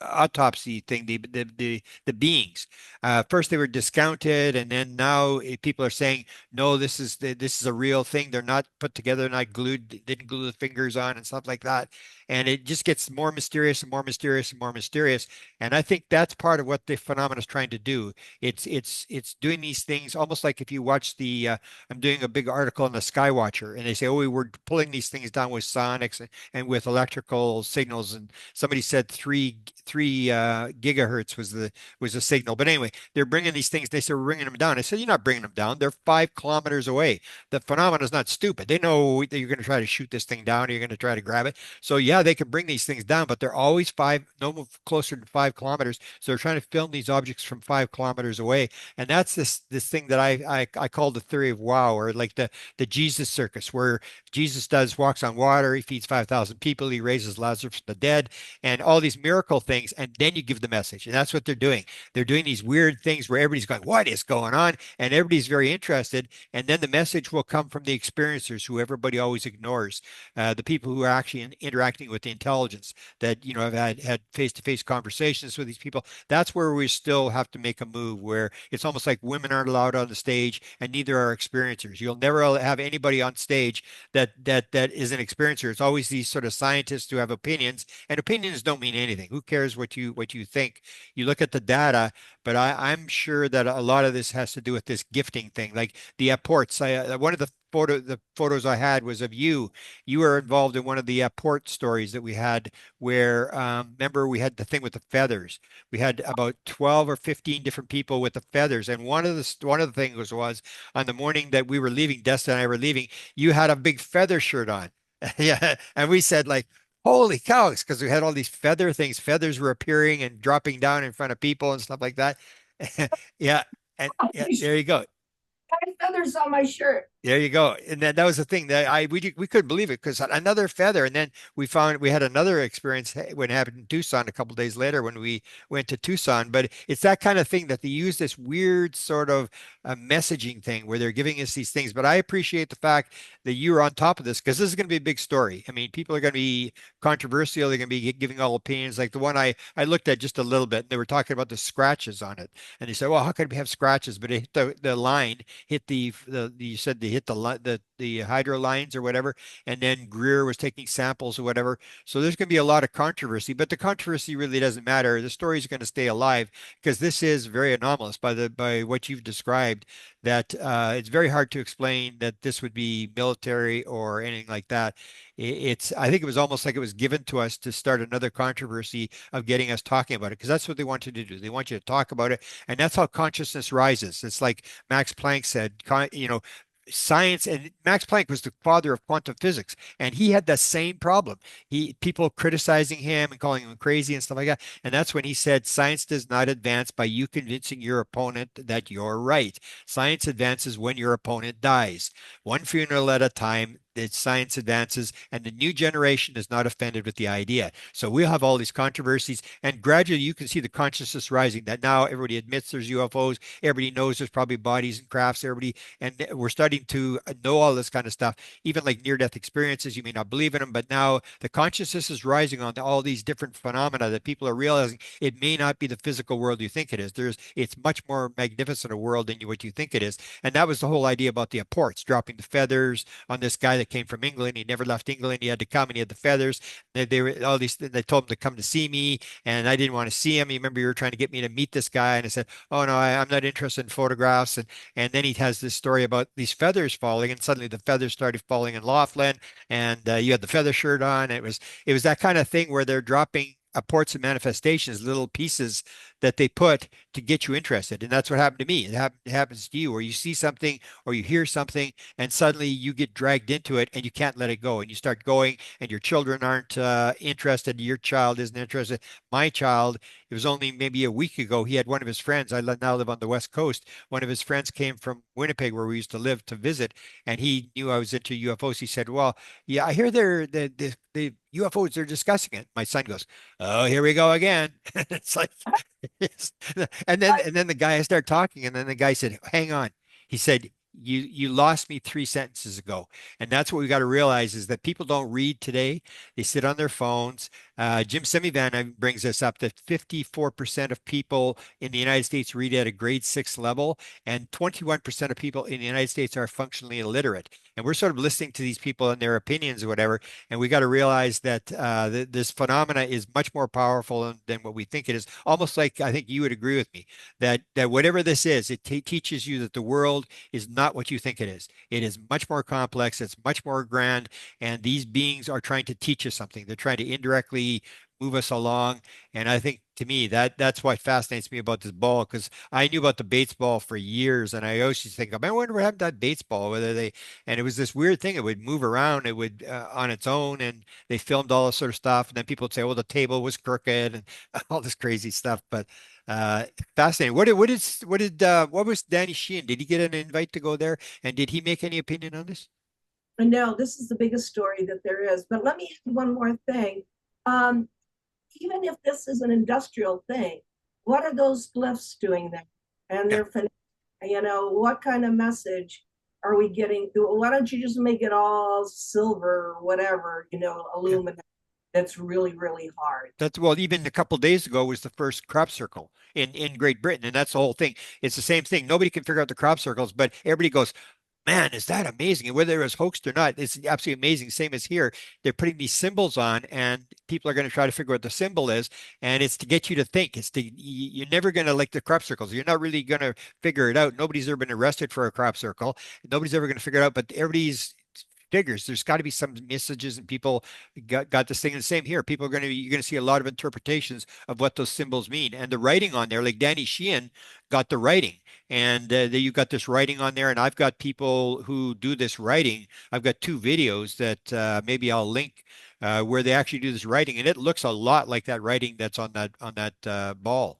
autopsy thing, the beings. First they were discounted, and then now people are saying, no, this is a real thing. They're not put together, not glued, didn't glue the fingers on and stuff like that. And it just gets more mysterious and more mysterious and more mysterious. And I think that's part of what the phenomenon is trying to do. It's doing these things almost like if you watch I'm doing a big article on the Skywatcher, and they say, oh, we were pulling these things down with sonics and with electrical signals, and somebody said three gigahertz was the signal. But anyway, they're bringing these things. They said, we're bringing them down. I said, you're not bringing them down. They're 5 kilometers away. The phenomenon is not stupid. They know that you're going to try to shoot this thing down, or you're going to try to grab it. So yeah, they can bring these things down, but they're always no closer than 5 kilometers. So they're trying to film these objects from 5 kilometers away. And that's this thing that I call the theory of wow, or like the Jesus circus, where Jesus walks on water, he feeds 5,000 people, he raises Lazarus from the dead, and all these miracle things, and then you give the message. And that's what they're doing. They're doing these weird things where everybody's going, what is going on? And everybody's very interested. And then the message will come from the experiencers, who everybody always ignores, the people who are actually interacting with the intelligence, that have had face-to-face conversations with these people. That's where we still have to make a move, where it's almost like women aren't allowed on the stage, and neither are experiencers. You'll never have anybody on stage that is an experiencer. It's always these sort of scientists who have opinions, and opinions don't mean anything. Who cares what you think? You look at the data. But I'm sure that a lot of this has to do with this gifting thing, like the apports. One of the photos I had was of you. You were involved in one of the apport stories that we had, where remember, we had the thing with the feathers. We had about 12 or 15 different people with the feathers, and one of the things was on the morning that we were leaving, Desta and I were leaving, you had a big feather shirt on. Yeah, and we said, like, holy cows, because we had all these feather things. Feathers were appearing and dropping down in front of people and stuff like that. Yeah. And yeah, there you go. I have feathers on my shirt. There you go. And then that was the thing that we couldn't believe it, because another feather. And then we had another experience when it happened in Tucson a couple of days later when we went to Tucson. But it's that kind of thing that they use this weird sort of messaging thing where they're giving us these things. But I appreciate the fact that you're on top of this, because this is going to be a big story. I mean, people are going to be controversial. They're going to be giving all opinions. Like the one I looked at just a little bit, and they were talking about the scratches on it. And they said, well, how could we have scratches? But it hit the line, hit you said they hit the hydro lines or whatever, and then Greer was taking samples or whatever. So there's going to be a lot of controversy, but the controversy really doesn't matter. The story is going to stay alive, because this is very anomalous by what you've described. That it's very hard to explain that this would be military or anything like that. I think it was almost like it was given to us to start another controversy of getting us talking about it, because that's what they want you to do. They want you to talk about it, and that's how consciousness rises. It's like Max Planck said, science, and Max Planck was the father of quantum physics, and he had the same problem. People criticizing him and calling him crazy and stuff like that. And that's when he said, science does not advance by you convincing your opponent that you're right. Science advances when your opponent dies, one funeral at a time, science advances, and the new generation is not offended with the idea. So we'll have all these controversies, and gradually you can see the consciousness rising. That now everybody admits there's UFOs. Everybody knows there's probably bodies and crafts. Everybody, and we're starting to know all this kind of stuff. Even like near-death experiences, you may not believe in them, but now the consciousness is rising on all these different phenomena that people are realizing it may not be the physical world you think it is. It's much more magnificent a world than what you think it is. And that was the whole idea about the apports, dropping the feathers on this guy that came from England. He never left England. He had to come and he had the feathers. They were all these, they told him to come to see me, and I didn't want to see him. You remember you were trying to get me to meet this guy, and I said, oh no, I'm not interested in photographs. And then he has this story about these feathers falling, and suddenly the feathers started falling in Laughlin, and you had the feather shirt on. It was that kind of thing where they're dropping apports and manifestations, little pieces that they put to get you interested. And that's what happened to me. It happens to you, where you see something or you hear something, and suddenly you get dragged into it and you can't let it go. And you start going, and your children aren't interested. Your child isn't interested. My child, it was only maybe a week ago, he had one of his friends. I now live on the West Coast. One of his friends came from Winnipeg, where we used to live, to visit, and he knew I was into UFOs. He said, well, yeah, I hear the UFOs, they're discussing it. My son goes, oh, here we go again. It's like, and then the guy, I started talking, and then the guy said, hang on. He said, you lost me 3 sentences ago. And that's what we got to realize, is that people don't read today. They sit on their phones. Jim Semivan brings us up that 54% of people in the United States read at a grade 6 level, and 21% of people in the United States are functionally illiterate. And we're sort of listening to these people and their opinions or whatever. And we got to realize that this phenomena is much more powerful than what we think it is. Almost like, I think you would agree with me, that whatever this is, it teaches you that the world is not what you think it is. It is much more complex. It's much more grand. And these beings are trying to teach us something. They're trying to indirectly move us along. And I think, to me, that's what fascinates me about this ball, because I knew about the Bates ball for years, and I always used to think, I wonder what happened to that Bates ball, and it was this weird thing. It would move around, it would on its own, and they filmed all this sort of stuff. And then people would say, well, the table was crooked and all this crazy stuff. But fascinating. What was Danny Sheehan? Did he get an invite to go there? And did he make any opinion on this? No, this is the biggest story that there is. But let me add one more thing. Even if this is an industrial thing, what are those glyphs doing there? And they're, what kind of message are we getting? Why don't you just make it all silver or whatever, aluminum? That's really, really hard. Even a couple of days ago was the first crop circle in Great Britain, and that's the whole thing. It's the same thing. Nobody can figure out the crop circles, but everybody goes, man, is that amazing? And whether it was hoaxed or not, it's absolutely amazing. Same as here. They're putting these symbols on, and people are going to try to figure out what the symbol is. And it's to get you to think. You're never going to, like the crop circles. You're not really going to figure it out. Nobody's ever been arrested for a crop circle. Nobody's ever going to figure it out, but everybody's figures. There's got to be some messages, and people got this thing. And the same here. You're going to see a lot of interpretations of what those symbols mean, and the writing on there. Like Danny Sheehan got the writing, and you got this writing on there. And I've got people who do this writing. I've got 2 videos that maybe I'll link where they actually do this writing, and it looks a lot like that writing that's on that ball.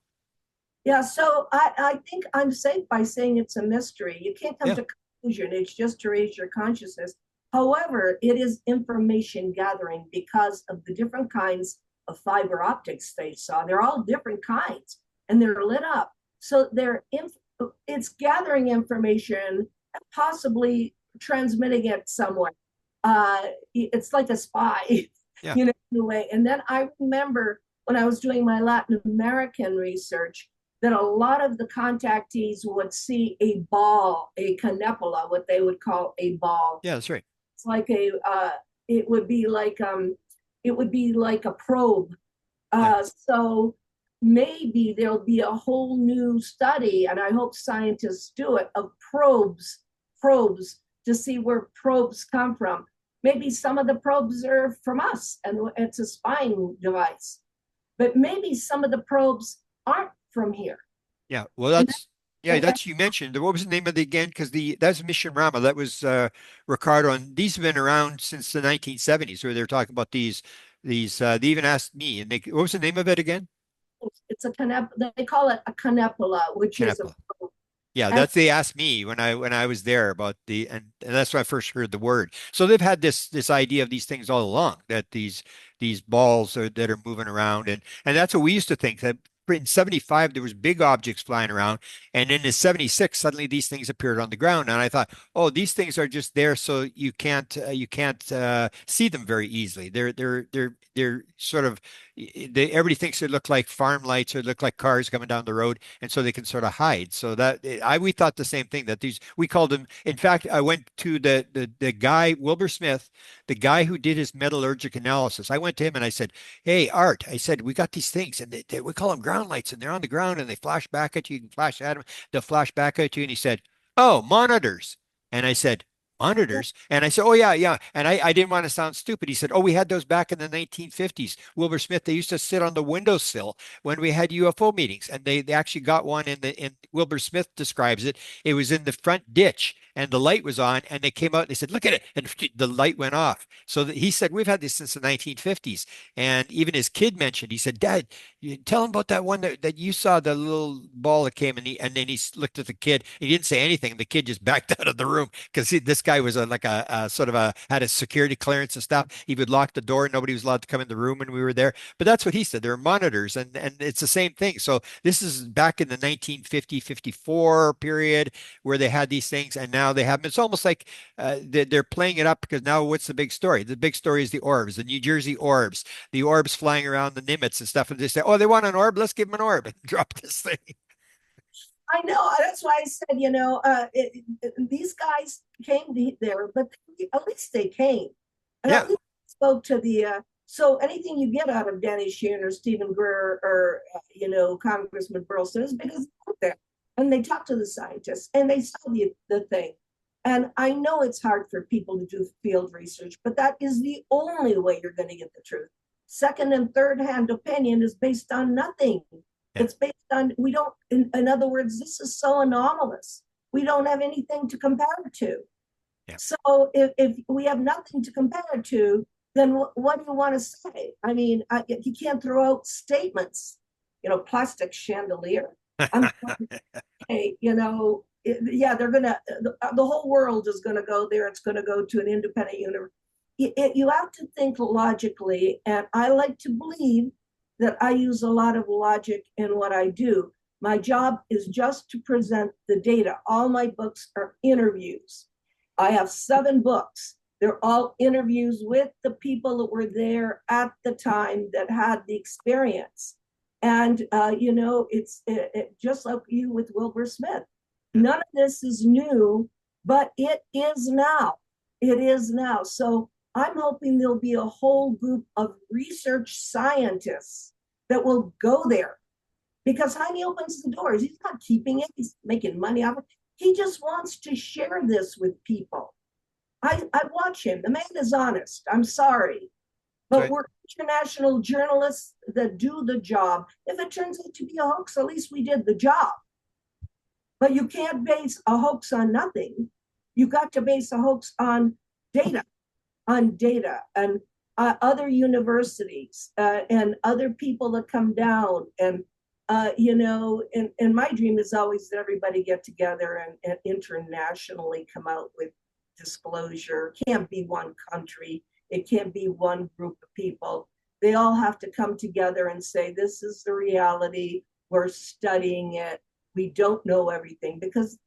Yeah. So I think I'm safe by saying it's a mystery. You can't come to conclusion. It's just to raise your consciousness. However, it is information gathering because of the different kinds of fiber optics they saw. They're all different kinds, and they're lit up. So it's gathering information, possibly transmitting it somewhere. It's like a spy, in a way. And then I remember when I was doing my Latin American research, that a lot of the contactees would see a ball, a canepula, what they would call a ball. Yeah, that's right. It's like it would be like a probe. So maybe there'll be a whole new study, and I hope scientists do it, of probes to see where probes come from. Maybe some of the probes are from us, and it's a spying device. But maybe some of the probes aren't from here. Yeah, well, that's you mentioned. What was the name of the again? Because that's Mission Rama. That was Ricardo, and these have been around since the 1970s, where they're talking about these. They even asked me, and what was the name of it again? It's a canepula. They call it a canepula, which is a probe. Yeah, And they asked me when I was there about and that's when I first heard the word. So they've had this idea of these things all along, that these balls that are moving around, and that's what we used to think, that in 75 there was big objects flying around, and then in 76 suddenly these things appeared on the ground, and I thought, oh, these things are just there so you can't see them very easily. They're sort of everybody thinks they look like farm lights or look like cars coming down the road, and so they can sort of hide. So that we thought the same thing, that these, we called them. In fact, I went to the guy Wilbur Smith, the guy who did his metallurgic analysis. I went to him and I said, "Hey, Art," I said, "we got these things, and we call them ground lights, and they're on the ground, and they flash back at you. You can flash at them; they'll flash back at you." And he said, "Oh, monitors." And I said, "Monitors?" And I said, "Oh, yeah, yeah." And I didn't want to sound stupid. He said, "Oh, we had those back in the 1950s. Wilbur Smith, they used to sit on the windowsill when we had UFO meetings." And they actually got one in Wilbur Smith describes it. It was in the front ditch and the light was on, and they came out and they said, "Look at it." And the light went off. So he said, "We've had this since the 1950s." And even his kid mentioned, he said, "Dad, you tell him about that one that you saw, the little ball that came," and then he looked at the kid. He didn't say anything. The kid just backed out of the room because this guy was like a sort of had a security clearance and stuff. He would lock the door. Nobody was allowed to come in the room when we were there. But that's what he said. There are monitors, and it's the same thing. So this is back in the 1950, 54 period where they had these things, and now they have them. It's almost like they're playing it up, because now what's the big story? The big story is the orbs, the New Jersey orbs, the orbs flying around the Nimitz and stuff. And they say, "Oh, they want an orb. Let's give them an orb and drop this thing." I know that's why I said, these guys came there, but at least they came, and Yeah. at least spoke to the. So anything you get out of Danny Sheehan or Stephen Greer or Congressman Burlison is because they're there, and they talk to the scientists and they saw the thing. And I know it's hard for people to do field research, but that is the only way you're going to get the truth. Second and third hand opinion is based on nothing. Yeah. It's based on, we don't, in other words, this is so anomalous. We don't have anything to compare it to. Yeah. So if we have nothing to compare it to, then what do you want to say? I mean, you can't throw out statements, plastic chandelier. I'm hey, yeah, they're gonna, the whole world is gonna go there. It's gonna go to an independent universe. You have to think logically, and I like to believe that I use a lot of logic in what I do. My job is just to present the data. All my books are interviews. I have 7 books. They're all interviews with the people that were there at the time that had the experience. And, it's just like you with Wilbur Smith. None of this is new, but it is now. It is now. So I'm hoping there'll be a whole group of research scientists that will go there, because Jaime opens the doors. He's not keeping it. He's making money off it. He just wants to share this with people. I watch him. The man is honest. I'm sorry. But Right. we're international journalists that do the job. If it turns out to be a hoax, at least we did the job. But you can't base a hoax on nothing. You got to base a hoax on data, and other universities and other people that come down. And, and my dream is always that everybody get together and internationally come out with disclosure. It can't be one country. It can't be one group of people. They all have to come together and say, this is the reality. We're studying it. We don't know everything, because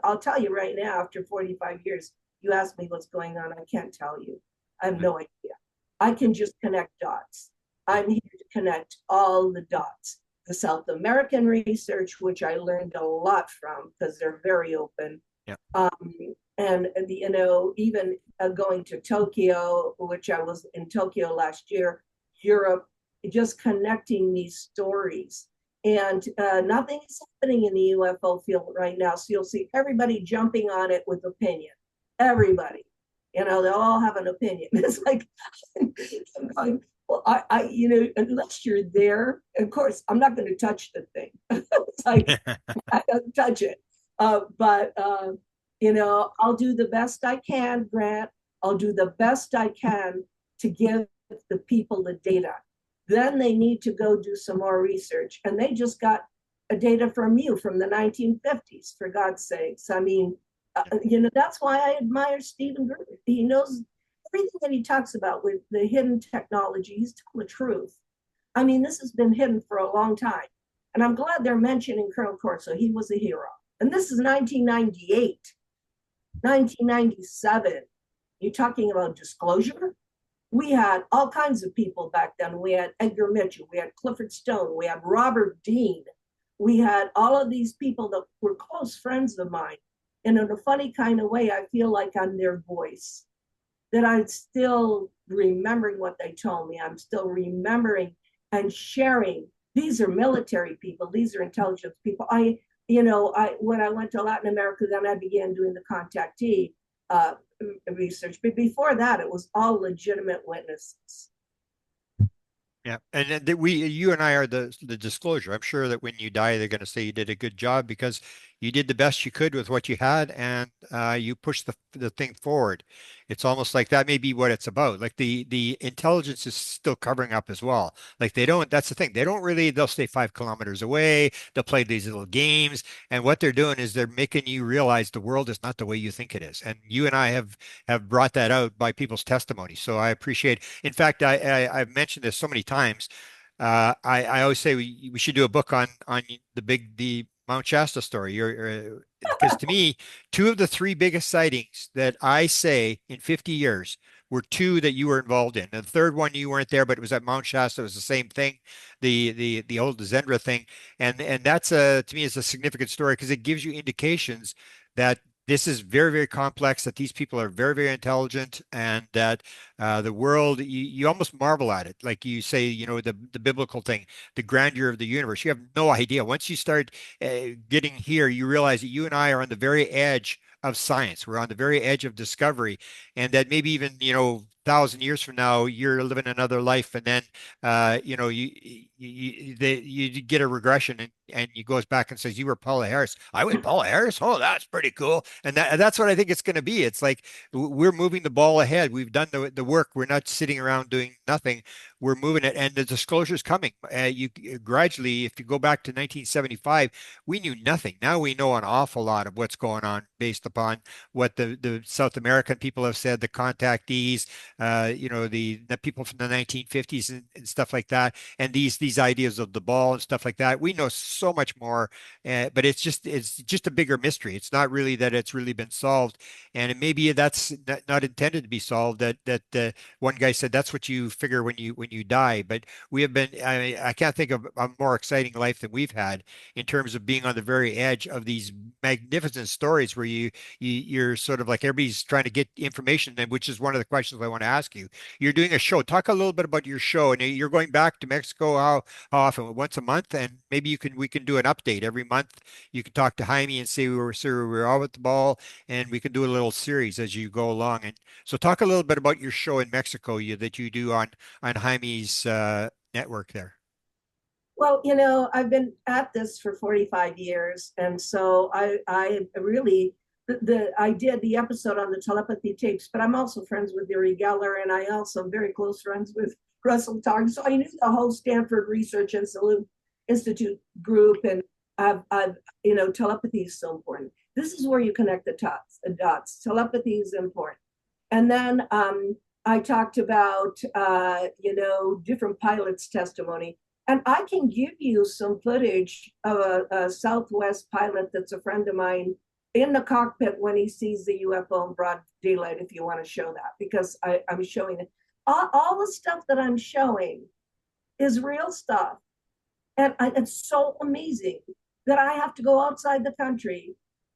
I'll tell you right now, after 45 years, you ask me what's going on, I can't tell you. I have no idea. I can just connect dots. I'm here to connect all the dots. The South American research, which I learned a lot from because they're very open. Yeah. And even going to Tokyo, which I was in Tokyo last year, Europe, just connecting these stories. And nothing is happening in the UFO field right now. So you'll see everybody jumping on it with opinion. Everybody, they'll all have an opinion. It's like, I'm going, well, unless you're there, of course, I'm not going to touch the thing. It's like, I don't touch it. But I'll do the best I can, Grant. I'll do the best I can to give the people the data. Then they need to go do some more research. And they just got data from you from the 1950s, for God's sakes. I mean, that's why I admire Stephen Greer. He knows everything that he talks about with the hidden technology. He's telling the truth. I mean, this has been hidden for a long time. And I'm glad they're mentioning Colonel Corso. He was a hero. And this is 1998, 1997. You're talking about disclosure? We had all kinds of people back then. We had Edgar Mitchell, we had Clifford Stone, we had Robert Dean. We had all of these people that were close friends of mine. And in a funny kind of way, I feel like I'm their voice, that I'm still remembering what they told me. I'm still remembering and sharing. These are military people. These are intelligence people. When I went to Latin America, then I began doing the contactee research. But before that, it was all legitimate witnesses. Yeah, and then you and I are the disclosure. I'm sure that when you die, they're going to say you did a good job because you did the best you could with what you had, and you pushed the thing forward. It's almost like that may be what it's about. Like the intelligence is still covering up as well. Like they don't. That's the thing. They don't really. They'll stay 5 kilometers away. They'll play these little games, and what they're doing is they're making you realize the world is not the way you think it is. And you and I have brought that out by people's testimony. So I appreciate. In fact, I've mentioned this so many times. I always say we should do a book on the Mount Shasta story. Because to me, two of the three biggest sightings that I say in 50 years were two that you were involved in. And the third one you weren't there, but it was at Mount Shasta. It was the same thing, the old Zendra thing, and that's to me is a significant story because it gives you indications that this is very, very complex, that these people are very, very intelligent, and that the world, you almost marvel at it. Like you say, the biblical thing, the grandeur of the universe. You have no idea. Once you start getting here, you realize that you and I are on the very edge of science. We're on the very edge of discovery, and that maybe even, 1,000 years from now, you're living another life, and then, you get a regression, and you goes back and says, "You were Paola Harris." I was Paola Harris. Oh, that's pretty cool. And that's what I think it's going to be. It's like we're moving the ball ahead. We've done the work. We're not sitting around doing nothing. We're moving it, and the disclosure is coming. You gradually, if you go back to 1975, we knew nothing. Now we know an awful lot of what's going on based upon what the South American people have said, the contactees, the people from the 1950s and stuff like that, and these ideas of the ball and stuff like that. We know so much more, but it's just a bigger mystery. It's not really that it's really been solved, and maybe that's not intended to be solved. That one guy said that's what you figure when you die. But we have been. I can't think of a more exciting life than we've had in terms of being on the very edge of these magnificent stories where you're sort of like everybody's trying to get information, and which is one of the questions I want to ask you. You're doing a show. Talk a little bit about your show, and you're going back to Mexico. How often? Once a month, and maybe we can do an update every month. You can talk to Jaime and say we're all at the ball, and we can do a little series as you go along. And so, talk a little bit about your show in Mexico that you do on Jaime's network there. Well, I've been at this for 45 years, and so I really I did the episode on the telepathy tapes, but I'm also friends with Uri Geller, and I also am very close friends with Russell Targ. So I knew the whole Stanford Research Institute group, and telepathy is so important. This is where you connect the dots. Telepathy is important. And then I talked about, different pilots' testimony. And I can give you some footage of a Southwest pilot that's a friend of mine in the cockpit when he sees the UFO in broad daylight, if you want to show that, because I'm showing it. All the stuff that I'm showing is real stuff. And it's so amazing that I have to go outside the country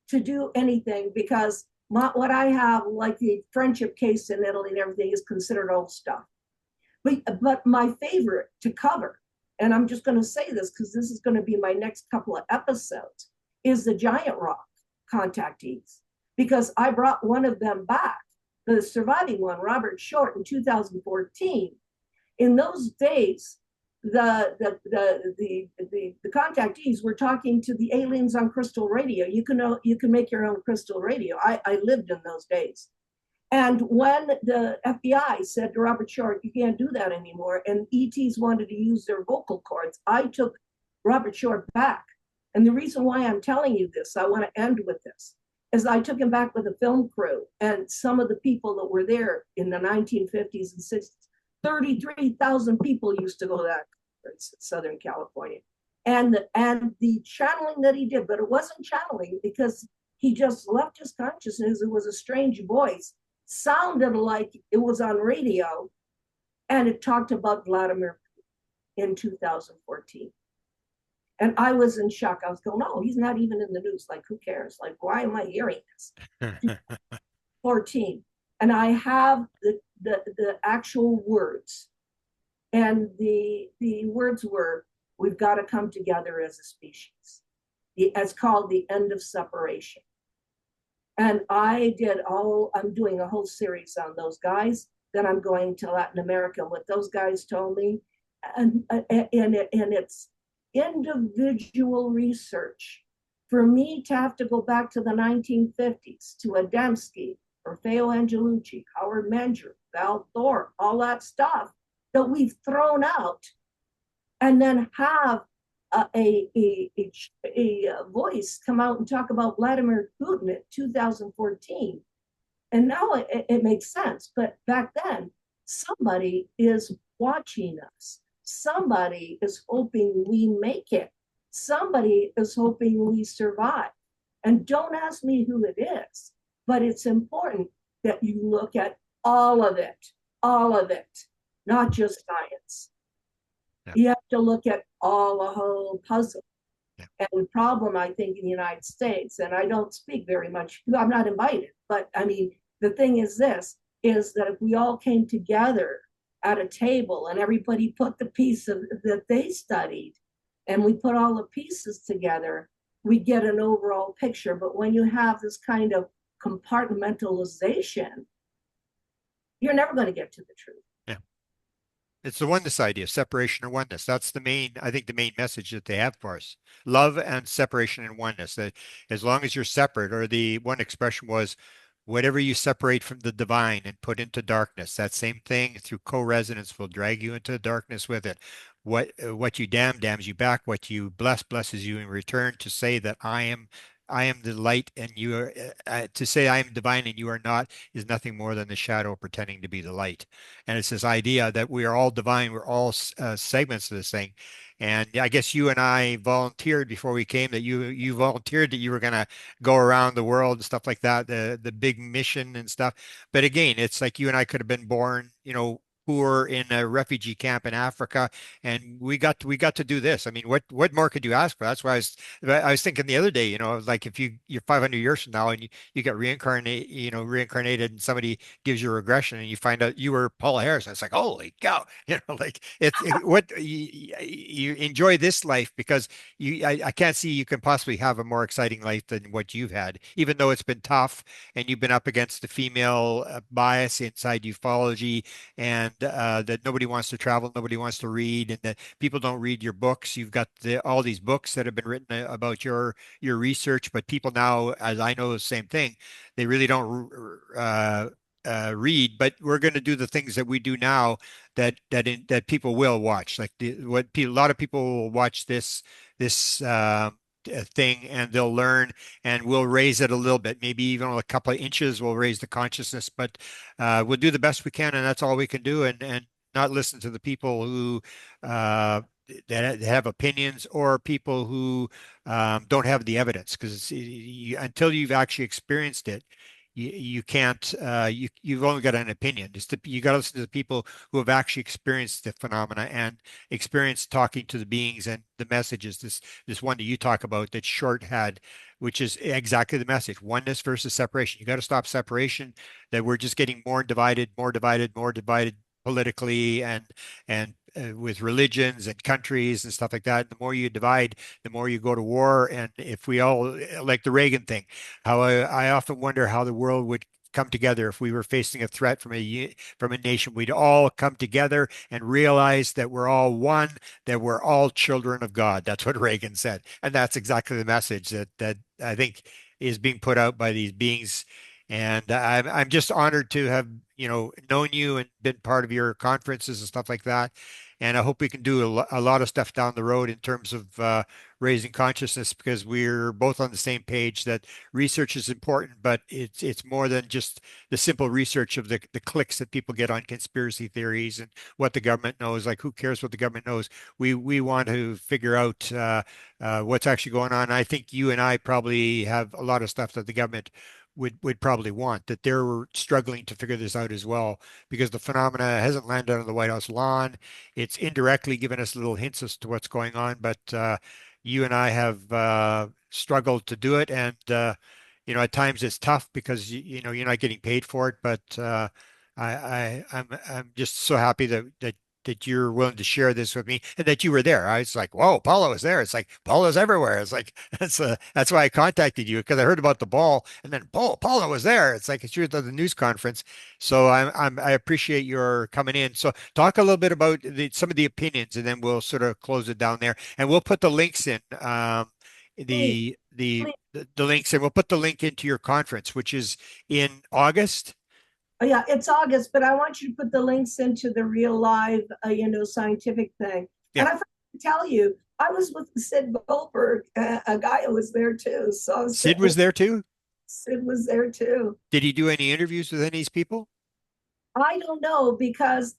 to do anything because what I have, like the friendship case in Italy and everything, is considered old stuff. But my favorite to cover, and I'm just going to say this because this is going to be my next couple of episodes, is the giant rock contactees. Because I brought one of them back, the surviving one, Robert Short, in 2014. In those days, the contactees were talking to the aliens on crystal radio. You can make your own crystal radio. I lived in those days. And when the FBI said to Robert Short, you can't do that anymore, and ETs wanted to use their vocal cords, I took Robert Short back And the reason why I'm telling you this, I want to end with this, is I took him back with a film crew and some of the people that were there in the 1950s and 60s. 33,000 people used to go to that conference in Southern California. And the channeling that he did, but it wasn't channeling because he just left his consciousness. It was a strange voice, sounded like it was on radio, and it talked about Vladimir Putin in 2014. And I was in shock. I was going, no, he's not even in the news. Like, who cares? Like, why am I hearing this? 14. And I have the actual words. And the words were, we've got to come together as a species. It's called the end of separation. And I'm doing a whole series on those guys. Then I'm going to Latin America, what those guys told me. And it's individual research. For me to have to go back to the 1950s, to Adamski, Orfeo Angelucci, Howard Menger, Val Thorpe, all that stuff that we've thrown out, and then have a voice come out and talk about Vladimir Putin in 2014. And now it makes sense. But back then, somebody is watching us. Somebody is hoping we make it. Somebody is hoping we survive. And don't ask me who it is, but it's important that you look at all of it, not just science. Yeah. You have to look at all the whole puzzle. Yeah. And the problem, I think, in the United States, and I don't speak very much, I'm not invited, but I mean, the thing is this, is that if we all came together at a table and everybody put the piece that they studied and we put all the pieces together, we get an overall picture. But when you have this kind of compartmentalization, you're never going to get to the truth. Yeah. It's the oneness idea, separation or oneness. That's the main message that they have for us. Love and separation and oneness. That as long as you're separate, or the one expression was, whatever you separate from the divine and put into darkness, that same thing through co-resonance will drag you into darkness with it. What you damns you back. What you blesses you in return. To say that I am the light and you are, to say I am divine and you are not, is nothing more than the shadow pretending to be the light. And it's this idea that we are all divine. We're all segments of this thing. And I guess you and I volunteered before we came, that you volunteered that you were going to go around the world and stuff like that, the big mission and stuff. But again, it's like you and I could have been born, poor in a refugee camp in Africa, and we got to do this. I mean, what more could you ask for? That's why I was thinking the other day, like if you're 500 years from now and you get reincarnated, and somebody gives you a regression and you find out you were Paola Harris, and it's like, holy cow, like what you enjoy this life, because I can't see you can possibly have a more exciting life than what you've had, even though it's been tough and you've been up against the female bias inside ufology, and that nobody wants to travel, nobody wants to read, and that people don't read your books. You've got all these books that have been written about your research, but people now, as I know, the same thing. They really don't read. But we're going to do the things that we do now that people will watch. Like a lot of people will watch this thing, and they'll learn, and we'll raise it a little bit, maybe even a couple of inches. We'll raise the consciousness, but we'll do the best we can, and that's all we can do, and not listen to the people who that have opinions, or people who don't have the evidence, because until you've actually experienced it, you can't you've only got an opinion. You got to listen to the people who have actually experienced the phenomena and experienced talking to the beings and the messages. This one that you talk about that Short had, which is exactly the message: oneness versus separation. You got to stop separation, that we're just getting more divided politically, and with religions and countries and stuff like that. The more you divide, the more you go to war. And if we all, like the Reagan thing, how I often wonder how the world would come together if we were facing a threat from a nation. We'd all come together and realize that we're all one, that we're all children of God. That's what Reagan said, and that's exactly the message that I think is being put out by these beings. And I'm just honored to have known you and been part of your conferences and stuff like that. And I hope we can do a lot of stuff down the road in terms of raising consciousness, because we're both on the same page that research is important, but it's more than just the simple research of the clicks that people get on conspiracy theories and what the government knows. Like, who cares what the government knows? We want to figure out what's actually going on. I think you and I probably have a lot of stuff that the government would probably want, that they're struggling to figure this out as well, because the phenomena hasn't landed on the White House lawn. It's indirectly given us little hints as to what's going on, but you and I have struggled to do it, and at times it's tough because you're not getting paid for it. But I'm just so happy that you're willing to share this with me and that you were there. I was like, whoa, Paula was there. It's like Paula's everywhere. It's like that's why I contacted you, because I heard about the ball, and then Paula was there. It's like, it's you at the news conference. So I appreciate your coming in. So talk a little bit about some of the opinions, and then we'll sort of close it down there, and we'll put the links in. Please, The please. the links, and we'll put the link into your conference, which is in August. Oh, yeah, it's August, but I want you to put the links into the real live, scientific thing. Yeah. And I forgot to tell you, I was with Sid Goldberg, a guy who was there too. So Sid was there too. Sid was there too. Did he do any interviews with any of these people? I don't know because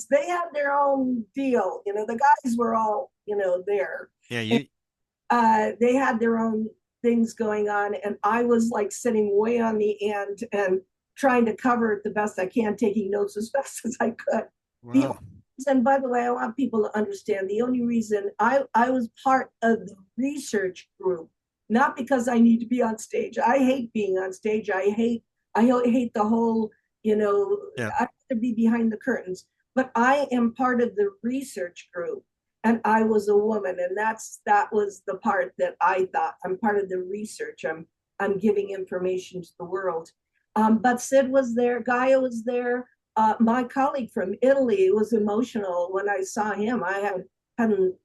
they had their own deal. The guys were all, there. Yeah, They had their own things going on, and I was like sitting way on the end and trying to cover it the best I can, taking notes as fast as I could. wow. And by the way, I want people to understand the only reason I was part of the research group, not because I need to be on stage. I hate being on stage. I hate the whole, Yeah. I have to be behind the curtains. But I am part of the research group, and I was a woman, and that was the part that I thought, I'm part of the research. I'm giving information to the world. But Sid was there, Gaia was there. My colleague from Italy was emotional when I saw him. I hadn't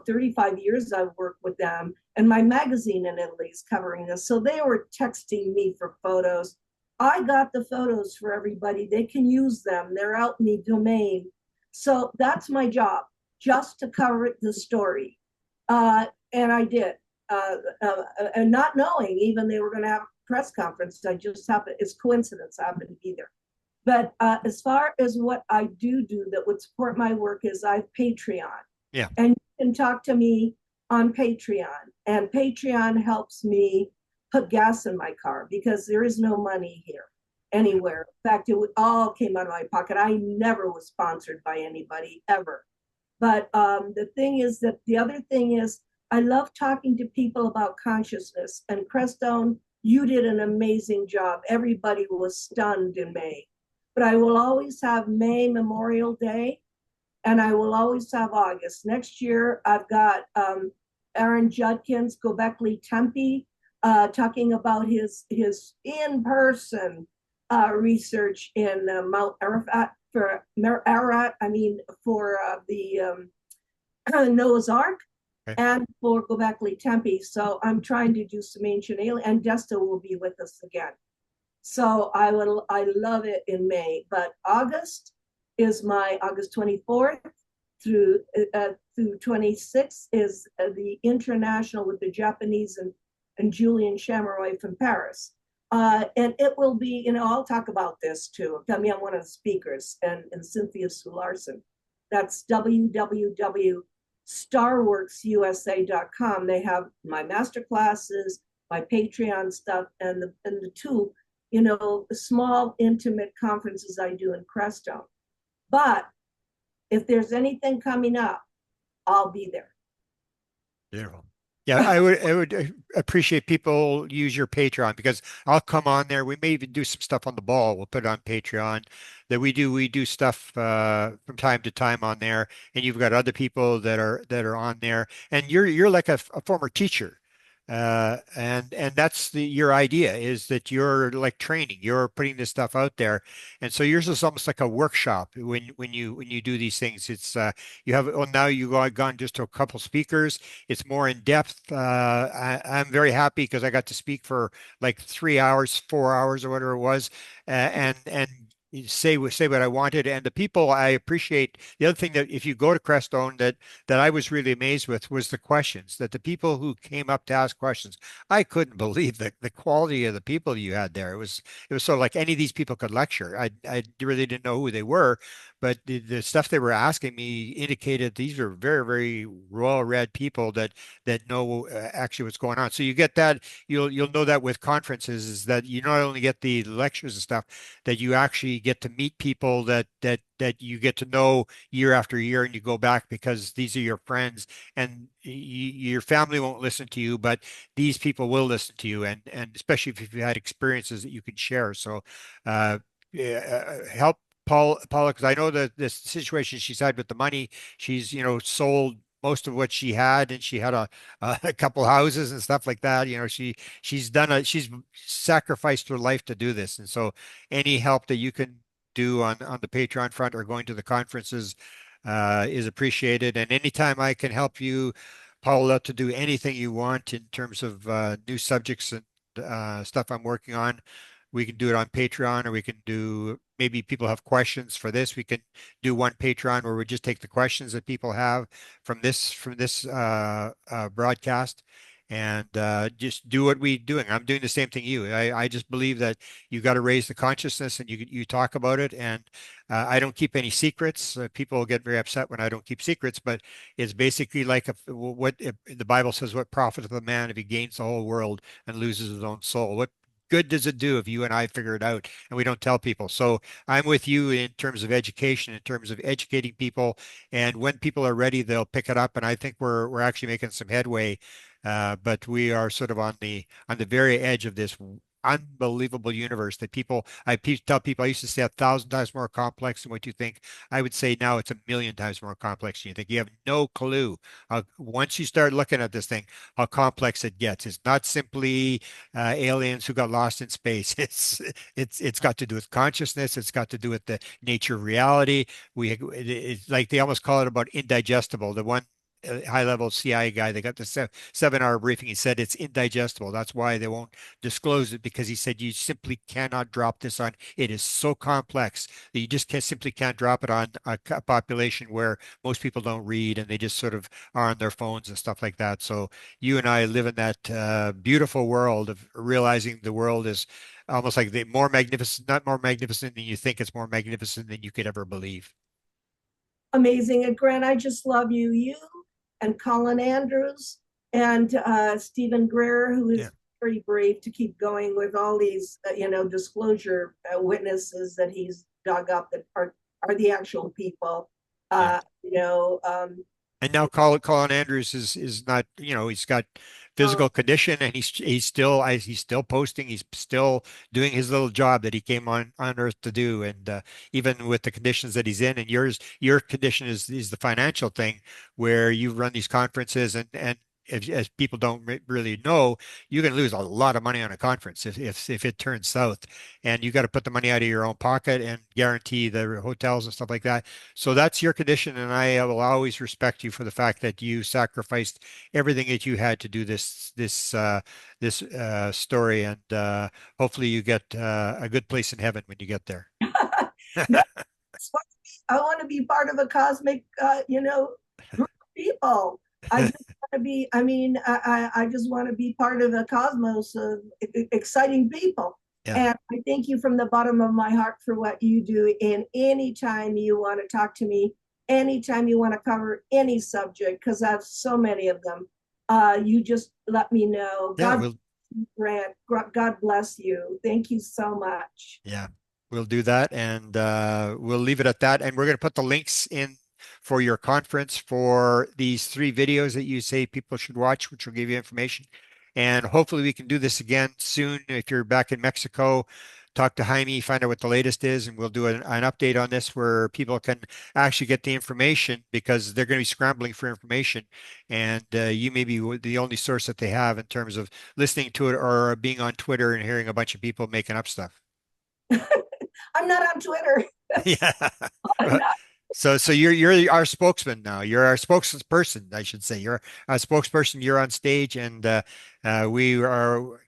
35 years I've worked with them, and my magazine in Italy is covering this. So they were texting me for photos. I got the photos for everybody. They can use them. They're out in the domain. So that's my job, just to cover the story. And I did. And not knowing even they were going to have a press conference. I just happened, it's coincidence, I happened to be there. But as far as what I do that would support my work is I have Patreon. Yeah. And you can talk to me on Patreon. And Patreon helps me put gas in my car because there is no money here anywhere. In fact, all came out of my pocket. I never was sponsored by anybody ever. But the other thing is, I love talking to people about consciousness. And Crestone, you did an amazing job. Everybody was stunned in May. But I will always have May, Memorial Day, and I will always have August. Next year, I've got Aaron Judkins, Gobekli Tempe, talking about his in-person research in Mount Arafat for the Noah's Ark. Okay. And for Gobekli Tempe. So I'm trying to do some ancient alien, and Desta will be with us again. So I love it in May, but August is my August 24th through 26th is the international with the Japanese and Julian Chameroy from Paris. And it will be, I'll talk about this too. I mean, I'm one of the speakers, and Cynthia Sue Larson. That's www.starworksusa.com. They have my master classes, my Patreon stuff, and the two, small intimate conferences I do in Crestone. But if there's anything coming up, I'll be there. Beautiful. Yeah, I would appreciate people use your Patreon, because I'll come on there. We may even do some stuff on the ball. We'll put it on Patreon. That we do stuff from time to time on there, and you've got other people that are on there, and you're like a former teacher. And that's your idea, is that you're like training, you're putting this stuff out there. And so yours is almost like a workshop when you do these things. It's now you've gone just to a couple speakers. It's more in depth. I'm very happy because I got to speak for like 3 hours, 4 hours or whatever it was. And say what I wanted. And the people I appreciate. The other thing that if you go to Crestone that I was really amazed with was the questions that the people who came up to ask questions. I couldn't believe the quality of the people you had there. It was sort of like any of these people could lecture. I really didn't know who they were, but the stuff they were asking me indicated these are very, very well-read people that know actually what's going on. So you get that. You'll know that with conferences is that you not only get the lectures and stuff, that you actually get to meet people that you get to know year after year, and you go back because these are your friends, and your family won't listen to you, but these people will listen to you, and especially if you've had experiences that you can share. So help Paula, because I know that this situation she's had with the money, she's sold most of what she had, and she had a couple houses and stuff like that. She's sacrificed her life to do this, and so any help that you can do on the Patreon front or going to the conferences is appreciated. And anytime I can help you, Paula, to do anything you want in terms of new subjects and stuff I'm working on, we can do it on Patreon, or we can do, maybe people have questions for this. We can do one Patreon where we just take the questions that people have from this broadcast, and just do what we're doing. I'm doing the same thing you. I just believe that you got to raise the consciousness, and you talk about it. And I don't keep any secrets. People get very upset when I don't keep secrets, but it's basically like what if the Bible says, what profiteth a man if he gains the whole world and loses his own soul? What good does it do if you and I figure it out and we don't tell people? So I'm with you in terms of education, in terms of educating people. And when people are ready, they'll pick it up. And I think we're actually making some headway. But we are sort of on the very edge of this unbelievable universe that tell people. I used to say 1,000 times more complex than what you think. I would say now it's 1,000,000 times more complex than you think. You have no clue once you start looking at this thing, how complex it gets. It's not simply aliens who got lost in space. It's got to do with consciousness. It's got to do with the nature of reality. It's like they almost call it about indigestible. The one high-level CIA guy, they got the 7-hour briefing. He said it's indigestible. That's why they won't disclose it, because he said you simply cannot drop this on. It is so complex that you just simply can't drop it on a population where most people don't read, and they just sort of are on their phones and stuff like that. So you and I live in that beautiful world of realizing the world is almost like the more magnificent, not more magnificent than you think. It's more magnificent than you could ever believe. Amazing. And Grant, I just love you. You and Colin Andrews and Stephen Greer, who is very brave to keep going with all these, disclosure witnesses that he's dug up that are the actual people. And now Colin Andrews is not, he's got physical condition, and he's still posting, he's still doing his little job that he came on Earth to do. And even with the conditions that he's in, and your condition is the financial thing, where you run these conferences, and as people don't really know, you can lose a lot of money on a conference if it turns south, and you got to put the money out of your own pocket and guarantee the hotels and stuff like that. So that's your condition, and I will always respect you for the fact that you sacrificed everything that you had to do this story, and hopefully you get a good place in heaven when you get there. I want to be part of a cosmic, group of people. I just want to be, I just want to be part of a cosmos of exciting people. Yeah. And I thank you from the bottom of my heart for what you do. And anytime you want to talk to me, anytime you want to cover any subject, because I have so many of them, you just let me know. Yeah, Grant, God bless you. Thank you so much. Yeah, we'll do that, and we'll leave it at that. And we're going to put the links in for your conference for these 3 videos that you say people should watch, which will give you information. And hopefully we can do this again soon. If you're back in Mexico, talk to Jaime, find out what the latest is, and we'll do an update on this where people can actually get the information, because they're going to be scrambling for information. And you may be the only source that they have in terms of listening to it or being on Twitter and hearing a bunch of people making up stuff. I'm not on Twitter. Yeah. So you're our spokesman now. You're our spokesperson, I should say. You're a spokesperson. You're on stage, and we are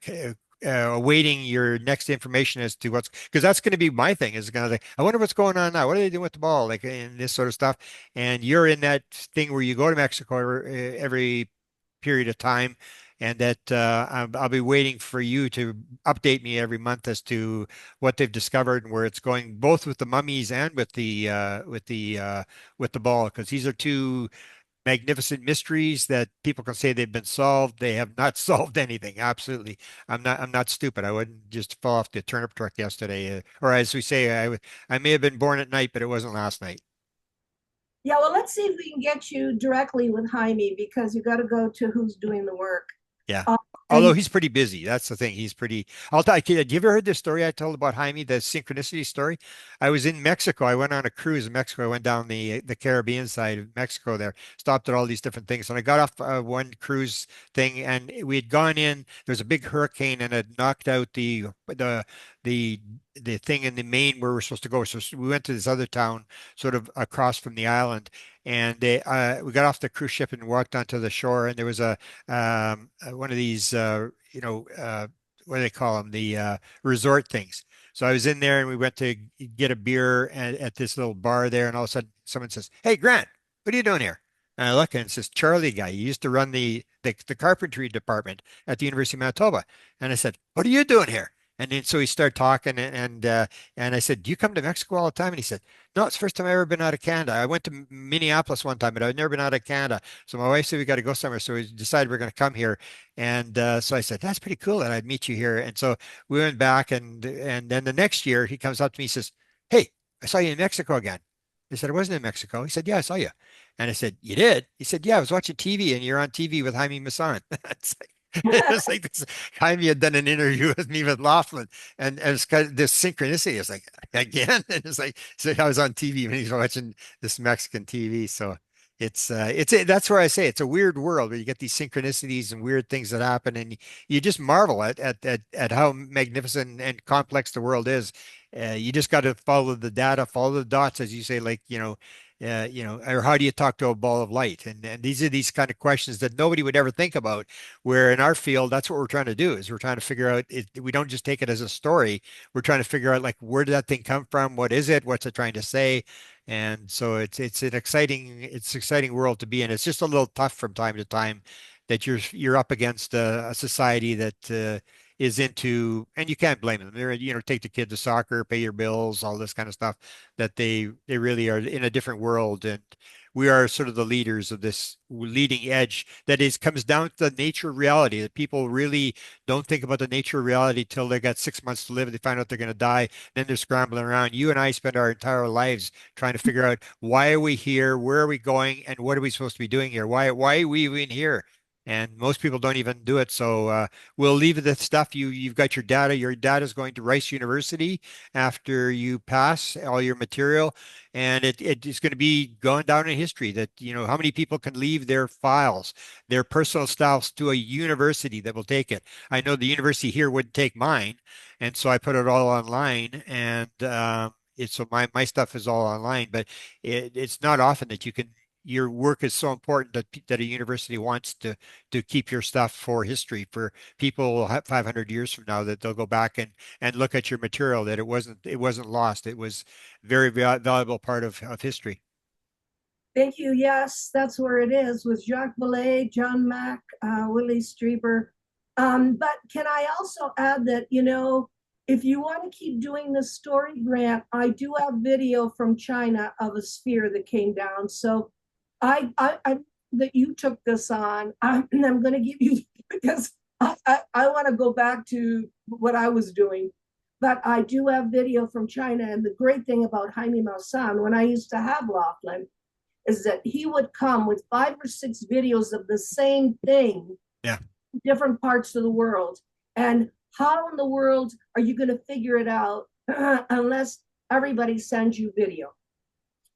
awaiting your next information as to what's, because that's going to be my thing is going to like, I wonder what's going on now. What are they doing with the ball? Like in this sort of stuff. And you're in that thing where you go to Mexico every period of time. And that I'll be waiting for you to update me every month as to what they've discovered and where it's going, both with the mummies and with the ball, because these are two magnificent mysteries that people can say they've been solved. They have not solved anything. Absolutely. I'm not stupid. I wouldn't just fall off the turnip truck yesterday. Or as we say, I may have been born at night, but it wasn't last night. Yeah, well, let's see if we can get you directly with Jaime because you got to go to who's doing the work. Yeah. Uh, Although and he's pretty busy. That's the thing. He's pretty. I'll tell you, have you ever heard the story I told about Jaime, the synchronicity story? I was in Mexico. I went on a cruise in Mexico. I went down the Caribbean side of Mexico there, stopped at all these different things. And I got off one cruise thing and we had gone in. There was a big hurricane and it knocked out the the thing in the main where we're supposed to go. So we went to this other town sort of across from the island. And we got off the cruise ship and walked onto the shore, and there was a one of these, what do they call them? The resort things. So I was in there and we went to get a beer at this little bar there. And all of a sudden someone says, "Hey, Grant, what are you doing here?" And I look and it's this Charlie guy. He used to run the carpentry department at the University of Manitoba. And I said, "What are you doing here?" And then so he started talking and I said, "Do you come to Mexico all the time?" And he said, "No, it's the first time I've ever been out of Canada. I went to Minneapolis one time, but I've never been out of Canada. So my wife said we got to go somewhere. So we decided we're going to come here." And so I said, "That's pretty cool that I'd meet you here." And so we went back and then the next year he comes up to me, he says, "Hey, I saw you in Mexico again." I said, "I wasn't in Mexico." He said, "Yeah, I saw you." And I said, "You did?" He said, "Yeah, I was watching TV and you're on TV with Jaime Maussan." It's like, it's like this, Jaime had done an interview with me with Laughlin, and it's kind of this synchronicity. It's like again, and it's like so I was on TV when he's watching this Mexican TV. So that's where I say it's a weird world where you get these synchronicities and weird things that happen, and you just marvel at how magnificent and complex the world is. You just got to follow the data, follow the dots, as you say, like or how do you talk to a ball of light? And these are these kind of questions that nobody would ever think about. Where in our field, that's what we're trying to do is we're trying to figure out it. We don't just take it as a story. We're trying to figure out like where did that thing come from? What is it? What's it trying to say? And so it's an exciting world to be in. It's just a little tough from time to time that you're up against a society that is into, and you can't blame them. They're, take the kid to soccer, pay your bills, all this kind of stuff, that they really are in a different world. And we are sort of the leaders of this leading edge that comes down to the nature of reality, that people really don't think about the nature of reality till they got 6 months to live. They find out they're going to die. Then they're scrambling around. You and I spend our entire lives trying to figure out why are we here? Where are we going? And what are we supposed to be doing here? Why are we even here? And most people don't even do it. So we'll leave the stuff. You've got your data. Your data is going to Rice University after you pass all your material, and it is going to be going down in history. That how many people can leave their files, their personal styles to a university that will take it. I know the university here wouldn't take mine, and so I put it all online, and so my stuff is all online. But it's not often that you can your work is so important that a university wants to keep your stuff for history for people 500 years from now, that they'll go back and look at your material, that it wasn't lost. It was very valuable part of history. Thank you. Yes, that's where it is with Jacques Vallée, John Mack, Willie Strieber. But can I also add that, if you want to keep doing this story, Grant, I do have video from China of a sphere that came down. So I that you took this on, and I'm going to give you because I want to go back to what I was doing, but I do have video from China. And the great thing about Jaime Maussan, when I used to have Laughlin, is that he would come with 5 or 6 videos of the same thing, Yeah. different parts of the world. And how in the world are you going to figure it out unless everybody sends you video?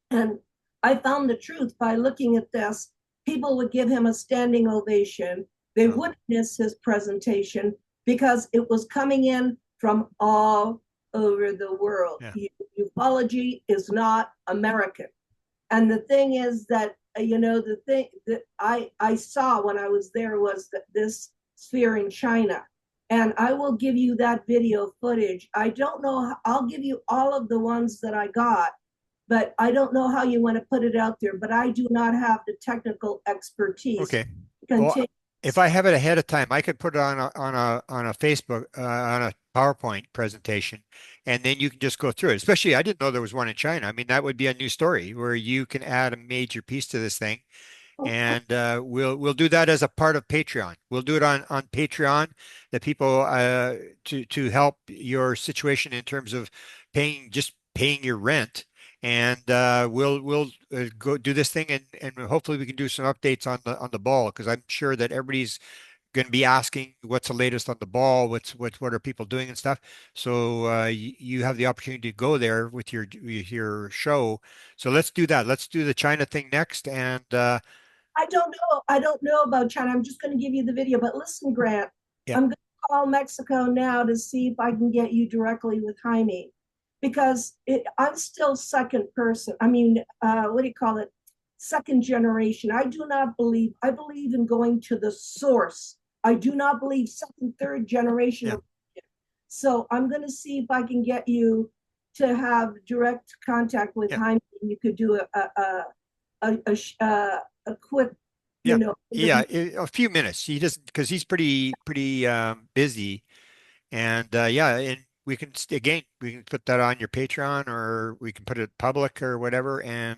And I found the truth by looking at this. People would give him a standing ovation. They wouldn't miss his presentation because it was coming in from all over the world. Yeah. Ufology is not American. And the thing is that, the thing that I saw when I was there was that this sphere in China. and I will give you that video footage. I don't know, I'll give you all of the ones that I got, but I don't know how you want to put it out there, but I do not have the technical expertise Okay. to Well, continue. if I have it ahead of time, I could put it on a Facebook on a PowerPoint presentation, and then you can just go through it. Especially, I didn't know there was one in China. I mean, that would be a new story where you can add a major piece to this thing, and we'll do that as a part of Patreon. We'll do it on Patreon. The people to help your situation in terms of paying your rent, and we'll go do this thing, and hopefully we can do some updates on the ball, because I'm sure that everybody's going to be asking what's the latest on the ball, what are people doing and stuff. So you have the opportunity to go there with your show. So let's do that. Let's do the China thing next, and I don't know. I don't know about China. I'm just going to give you the video. But listen, Grant, yeah, I'm going to call Mexico now to see if I can get you directly with Jaime, because I'm still second person. I mean, what do you call it? Second generation. I do not believe. I believe in going to the source. I do not believe second, third generation. yeah, So I'm going to see if I can get you to have direct contact with yeah, Jaime. You could do a quick, yeah. interview. Yeah, a few minutes. He doesn't, because he's pretty busy, and yeah, and we can put that on your Patreon, or we can put it public or whatever, and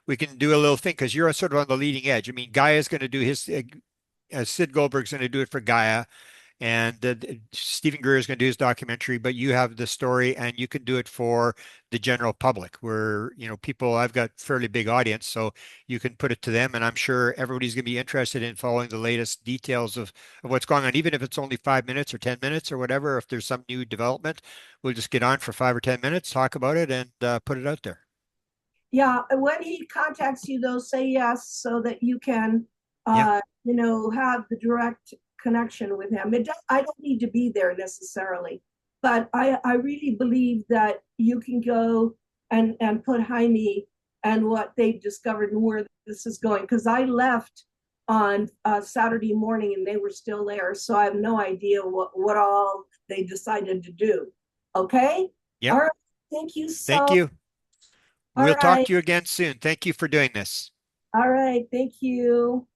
we can do a little thing, because you're sort of on the leading edge. I mean, Gaia's going to do his Sid Goldberg's going to do it for Gaia, and Stephen Greer is going to do his documentary, but you have the story, and you can do it for the general public, where people. I've got fairly big audience, so you can put it to them, and I'm sure everybody's going to be interested in following the latest details of what's going on, even if it's only 5 minutes or 10 minutes or whatever. If there's some new development, we'll just get on for 5 or 10 minutes, talk about it, and put it out there. Yeah, when he contacts you, though, say yes so that you can, Yeah, have the direct connection with him. I don't need to be there necessarily, but I really believe that you can go and put Jaime and what they've discovered and where this is going. Because I left on Saturday morning and they were still there, so I have no idea what all they decided to do. Okay, yep. all right. Thank you Thank so. you. All We'll talk right. to you again soon. Thank you for doing this. All right. Thank you.